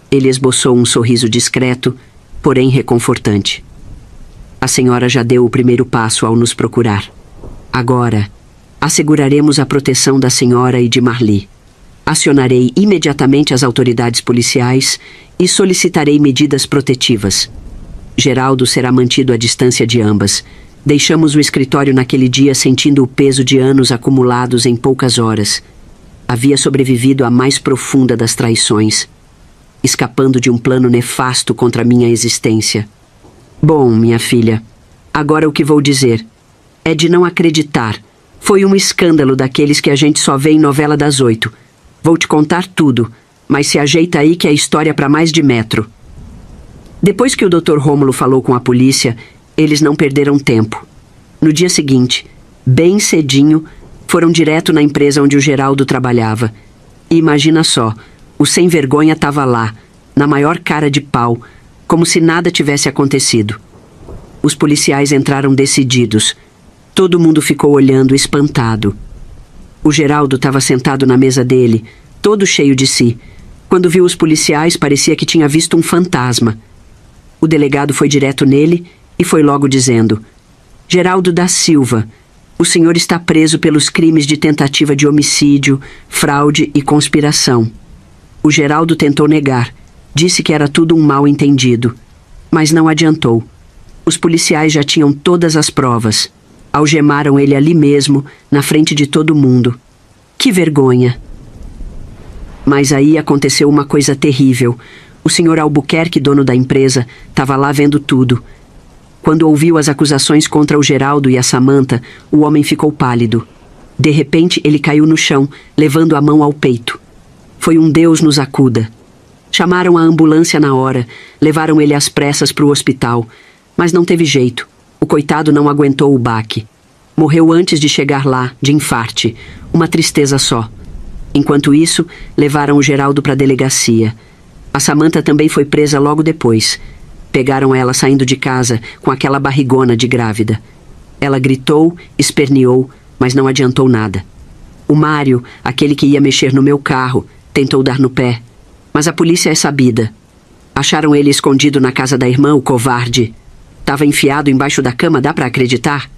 Ele esboçou um sorriso discreto, porém reconfortante. A senhora já deu o primeiro passo ao nos procurar. Agora, asseguraremos a proteção da senhora e de Marli. Acionarei imediatamente as autoridades policiais e solicitarei medidas protetivas. Geraldo será mantido à distância de ambas, Deixamos o escritório naquele dia sentindo o peso de anos acumulados em poucas horas. Havia sobrevivido à mais profunda das traições, escapando de um plano nefasto contra minha existência. Bom, minha filha, agora o que vou dizer é de não acreditar. Foi um escândalo daqueles que a gente só vê em novela das 8. Vou te contar tudo, mas se ajeita aí que é história para mais de metro. Depois que o Dr. Rômulo falou com a polícia, eles não perderam tempo. No dia seguinte, bem cedinho, foram direto na empresa onde o Geraldo trabalhava. E imagina só, o sem-vergonha estava lá, na maior cara de pau, como se nada tivesse acontecido. Os policiais entraram decididos. Todo mundo ficou olhando, espantado. O Geraldo estava sentado na mesa dele, todo cheio de si. Quando viu os policiais, parecia que tinha visto um fantasma. O delegado foi direto nele e foi logo dizendo: Geraldo da Silva, o senhor está preso pelos crimes de tentativa de homicídio, fraude e conspiração. O Geraldo tentou negar, disse que era tudo um mal-entendido. Mas não adiantou. Os policiais já tinham todas as provas. Algemaram ele ali mesmo, na frente de todo mundo. Que vergonha! Mas aí aconteceu uma coisa terrível. O senhor Albuquerque, dono da empresa, estava lá vendo tudo. Quando ouviu as acusações contra o Geraldo e a Samantha, o homem ficou pálido. De repente, ele caiu no chão, levando a mão ao peito. Foi um Deus nos acuda. Chamaram a ambulância na hora, levaram ele às pressas para o hospital. Mas não teve jeito. O coitado não aguentou o baque. Morreu antes de chegar lá, de infarte. Uma tristeza só. Enquanto isso, levaram o Geraldo para a delegacia. A Samantha também foi presa logo depois. Pegaram ela saindo de casa com aquela barrigona de grávida. Ela gritou, esperneou, mas não adiantou nada. O Mário, aquele que ia mexer no meu carro, tentou dar no pé. Mas a polícia é sabida. Acharam ele escondido na casa da irmã, o covarde. Estava enfiado embaixo da cama, dá para acreditar?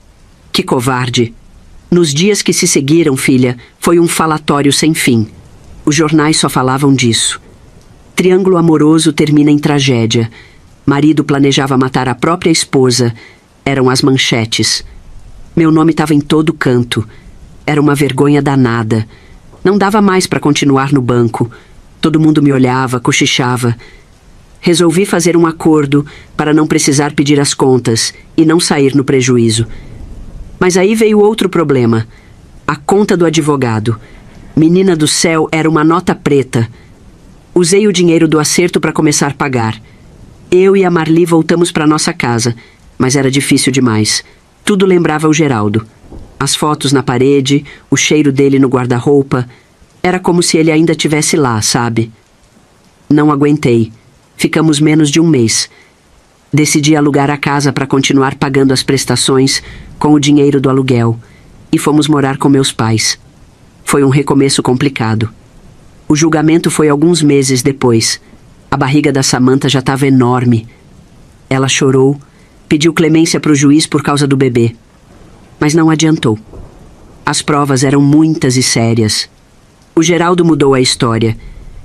Que covarde! Nos dias que se seguiram, filha, foi um falatório sem fim. Os jornais só falavam disso. Triângulo amoroso termina em tragédia. Marido planejava matar a própria esposa. Eram as manchetes. Meu nome estava em todo canto. Era uma vergonha danada. Não dava mais para continuar no banco. Todo mundo me olhava, cochichava. Resolvi fazer um acordo para não precisar pedir as contas e não sair no prejuízo. Mas aí veio outro problema. A conta do advogado. Menina do céu, era uma nota preta. Usei o dinheiro do acerto para começar a pagar. Eu e a Marli voltamos para nossa casa, mas era difícil demais. Tudo lembrava o Geraldo. As fotos na parede, o cheiro dele no guarda-roupa. Era como se ele ainda estivesse lá, sabe? Não aguentei. Ficamos menos de um mês. Decidi alugar a casa para continuar pagando as prestações com o dinheiro do aluguel. E fomos morar com meus pais. Foi um recomeço complicado. O julgamento foi alguns meses depois. A barriga da Samantha já estava enorme. Ela chorou, pediu clemência para o juiz por causa do bebê. Mas não adiantou. As provas eram muitas e sérias. O Geraldo mudou a história.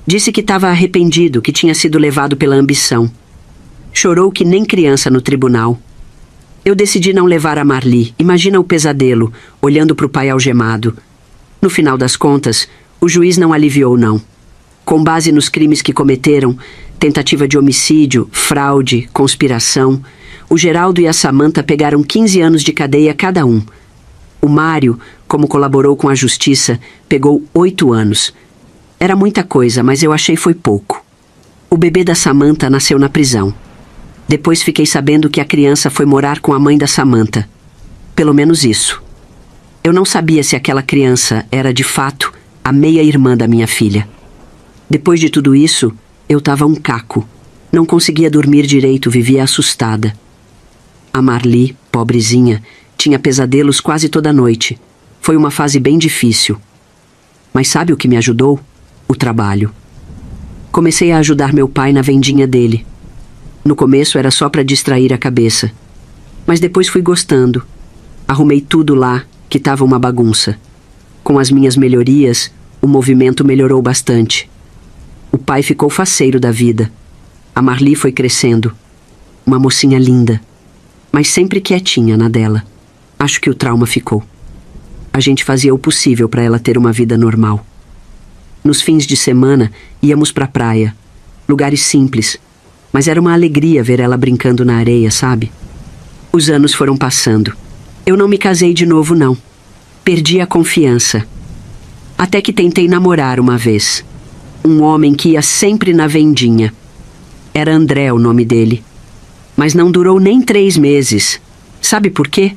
Disse que estava arrependido, que tinha sido levado pela ambição. Chorou que nem criança no tribunal. Eu decidi não levar a Marli. Imagina o pesadelo, olhando para o pai algemado. No final das contas, o juiz não aliviou, não. Com base nos crimes que cometeram, tentativa de homicídio, fraude, conspiração, o Geraldo e a Samantha pegaram 15 anos de cadeia cada um. O Mário, como colaborou com a justiça, pegou 8 anos. Era muita coisa, mas eu achei foi pouco. O bebê da Samantha nasceu na prisão. Depois fiquei sabendo que a criança foi morar com a mãe da Samantha. Pelo menos isso. Eu não sabia se aquela criança era, de fato, a meia-irmã da minha filha. Depois de tudo isso, eu estava um caco. Não conseguia dormir direito, vivia assustada. A Marli, pobrezinha, tinha pesadelos quase toda noite. Foi uma fase bem difícil. Mas sabe o que me ajudou? O trabalho. Comecei a ajudar meu pai na vendinha dele. No começo era só para distrair a cabeça. Mas depois fui gostando. Arrumei tudo lá, que estava uma bagunça. Com as minhas melhorias, o movimento melhorou bastante. O pai ficou faceiro da vida. A Marli foi crescendo. Uma mocinha linda, mas sempre quietinha na dela. Acho que o trauma ficou. A gente fazia o possível para ela ter uma vida normal. Nos fins de semana, íamos pra praia. Lugares simples. Mas era uma alegria ver ela brincando na areia, sabe? Os anos foram passando. Eu não me casei de novo, não. Perdi a confiança. Até que tentei namorar uma vez. Um homem que ia sempre na vendinha. Era André o nome dele. Mas não durou nem 3 meses. Sabe por quê?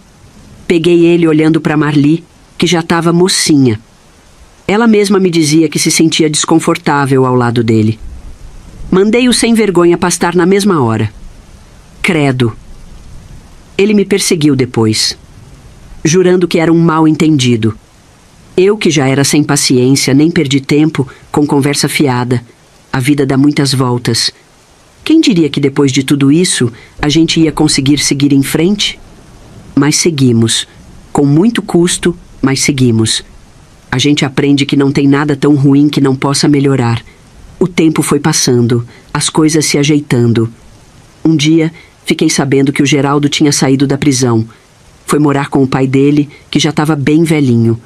Peguei ele olhando pra Marli, que já estava mocinha. Ela mesma me dizia que se sentia desconfortável ao lado dele. Mandei-o sem vergonha pastar na mesma hora. Credo. Ele me perseguiu depois, jurando que era um mal-entendido. Eu, que já era sem paciência, nem perdi tempo com conversa fiada. A vida dá muitas voltas. Quem diria que depois de tudo isso, a gente ia conseguir seguir em frente? Mas seguimos. Com muito custo, mas seguimos. A gente aprende que não tem nada tão ruim que não possa melhorar. O tempo foi passando, as coisas se ajeitando. Um dia, fiquei sabendo que o Geraldo tinha saído da prisão. Foi morar com o pai dele, que já estava bem velhinho.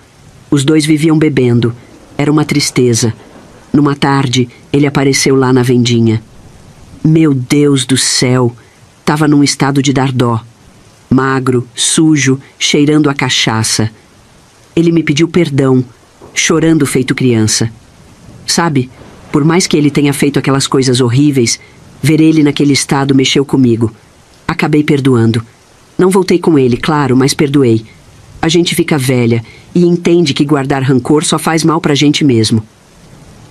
Os dois viviam bebendo. Era uma tristeza. Numa tarde, ele apareceu lá na vendinha. Meu Deus do céu! Tava num estado de dar dó. Magro, sujo, cheirando a cachaça. Ele me pediu perdão, chorando feito criança. Sabe, por mais que ele tenha feito aquelas coisas horríveis, ver ele naquele estado mexeu comigo. Acabei perdoando. Não voltei com ele, claro, mas perdoei. A gente fica velha e entende que guardar rancor só faz mal pra gente mesmo.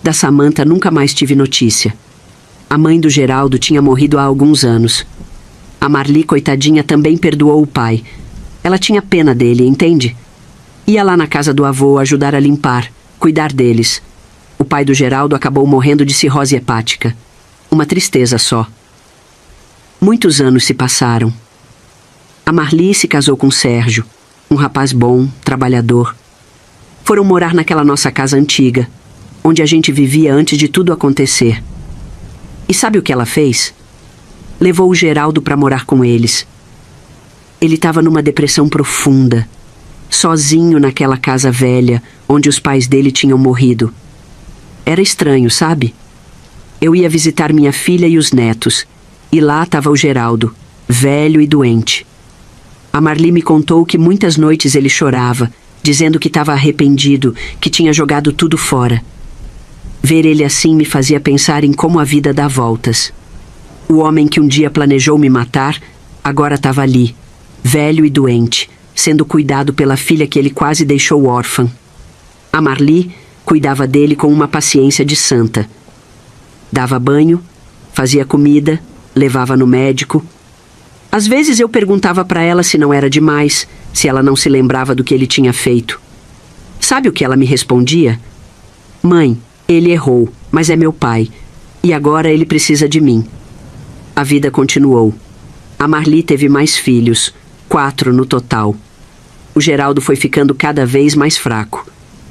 Da Samantha nunca mais tive notícia. A mãe do Geraldo tinha morrido há alguns anos. A Marli, coitadinha, também perdoou o pai. Ela tinha pena dele, entende? Ia lá na casa do avô ajudar a limpar, cuidar deles. O pai do Geraldo acabou morrendo de cirrose hepática. Uma tristeza só. Muitos anos se passaram. A Marli se casou com Sérgio, um rapaz bom, trabalhador. Foram morar naquela nossa casa antiga, onde a gente vivia antes de tudo acontecer. E sabe o que ela fez? Levou o Geraldo para morar com eles. Ele estava numa depressão profunda, sozinho naquela casa velha, onde os pais dele tinham morrido. Era estranho, sabe? Eu ia visitar minha filha e os netos, e lá estava o Geraldo, velho e doente. A Marli me contou que muitas noites ele chorava, dizendo que estava arrependido, que tinha jogado tudo fora. Ver ele assim me fazia pensar em como a vida dá voltas. O homem que um dia planejou me matar, agora estava ali, velho e doente, sendo cuidado pela filha que ele quase deixou órfã. A Marli cuidava dele com uma paciência de santa. Dava banho, fazia comida, levava no médico. Às vezes eu perguntava para ela se não era demais, se ela não se lembrava do que ele tinha feito. Sabe o que ela me respondia? Mãe, ele errou, mas é meu pai, e agora ele precisa de mim. A vida continuou. A Marli teve mais filhos, 4 no total. O Geraldo foi ficando cada vez mais fraco.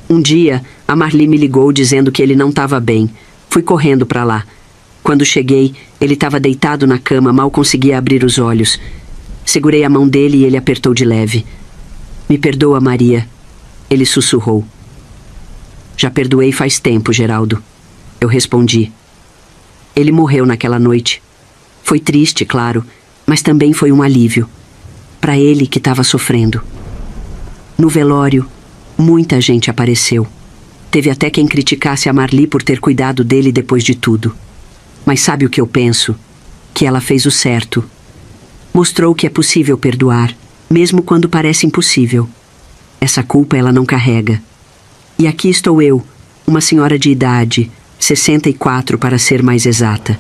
Um dia, a Marli me ligou dizendo que ele não estava bem. Fui correndo para lá. Quando cheguei, ele estava deitado na cama, mal conseguia abrir os olhos. Segurei a mão dele e ele apertou de leve. Me perdoa, Maria. Ele sussurrou. Já perdoei faz tempo, Geraldo. Eu respondi. Ele morreu naquela noite. Foi triste, claro, mas também foi um alívio. Para ele que estava sofrendo. No velório, muita gente apareceu. Teve até quem criticasse a Marli por ter cuidado dele depois de tudo. Mas sabe o que eu penso? Que ela fez o certo. Mostrou que é possível perdoar, mesmo quando parece impossível. Essa culpa ela não carrega. E aqui estou eu, uma senhora de idade, 64 para ser mais exata.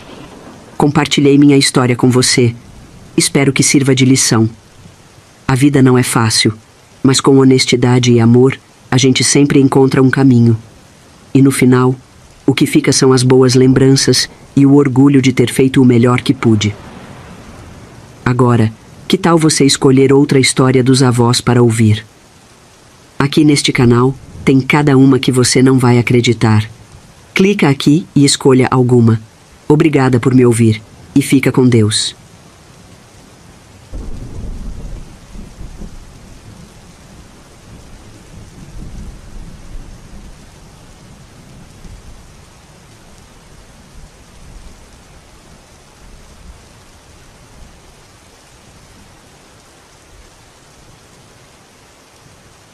Compartilhei minha história com você. Espero que sirva de lição. A vida não é fácil, mas com honestidade e amor, a gente sempre encontra um caminho. E no final, o que fica são as boas lembranças e o orgulho de ter feito o melhor que pude. Agora, que tal você escolher outra história dos avós para ouvir? Aqui neste canal, tem cada uma que você não vai acreditar. Clica aqui e escolha alguma. Obrigada por me ouvir e fica com Deus.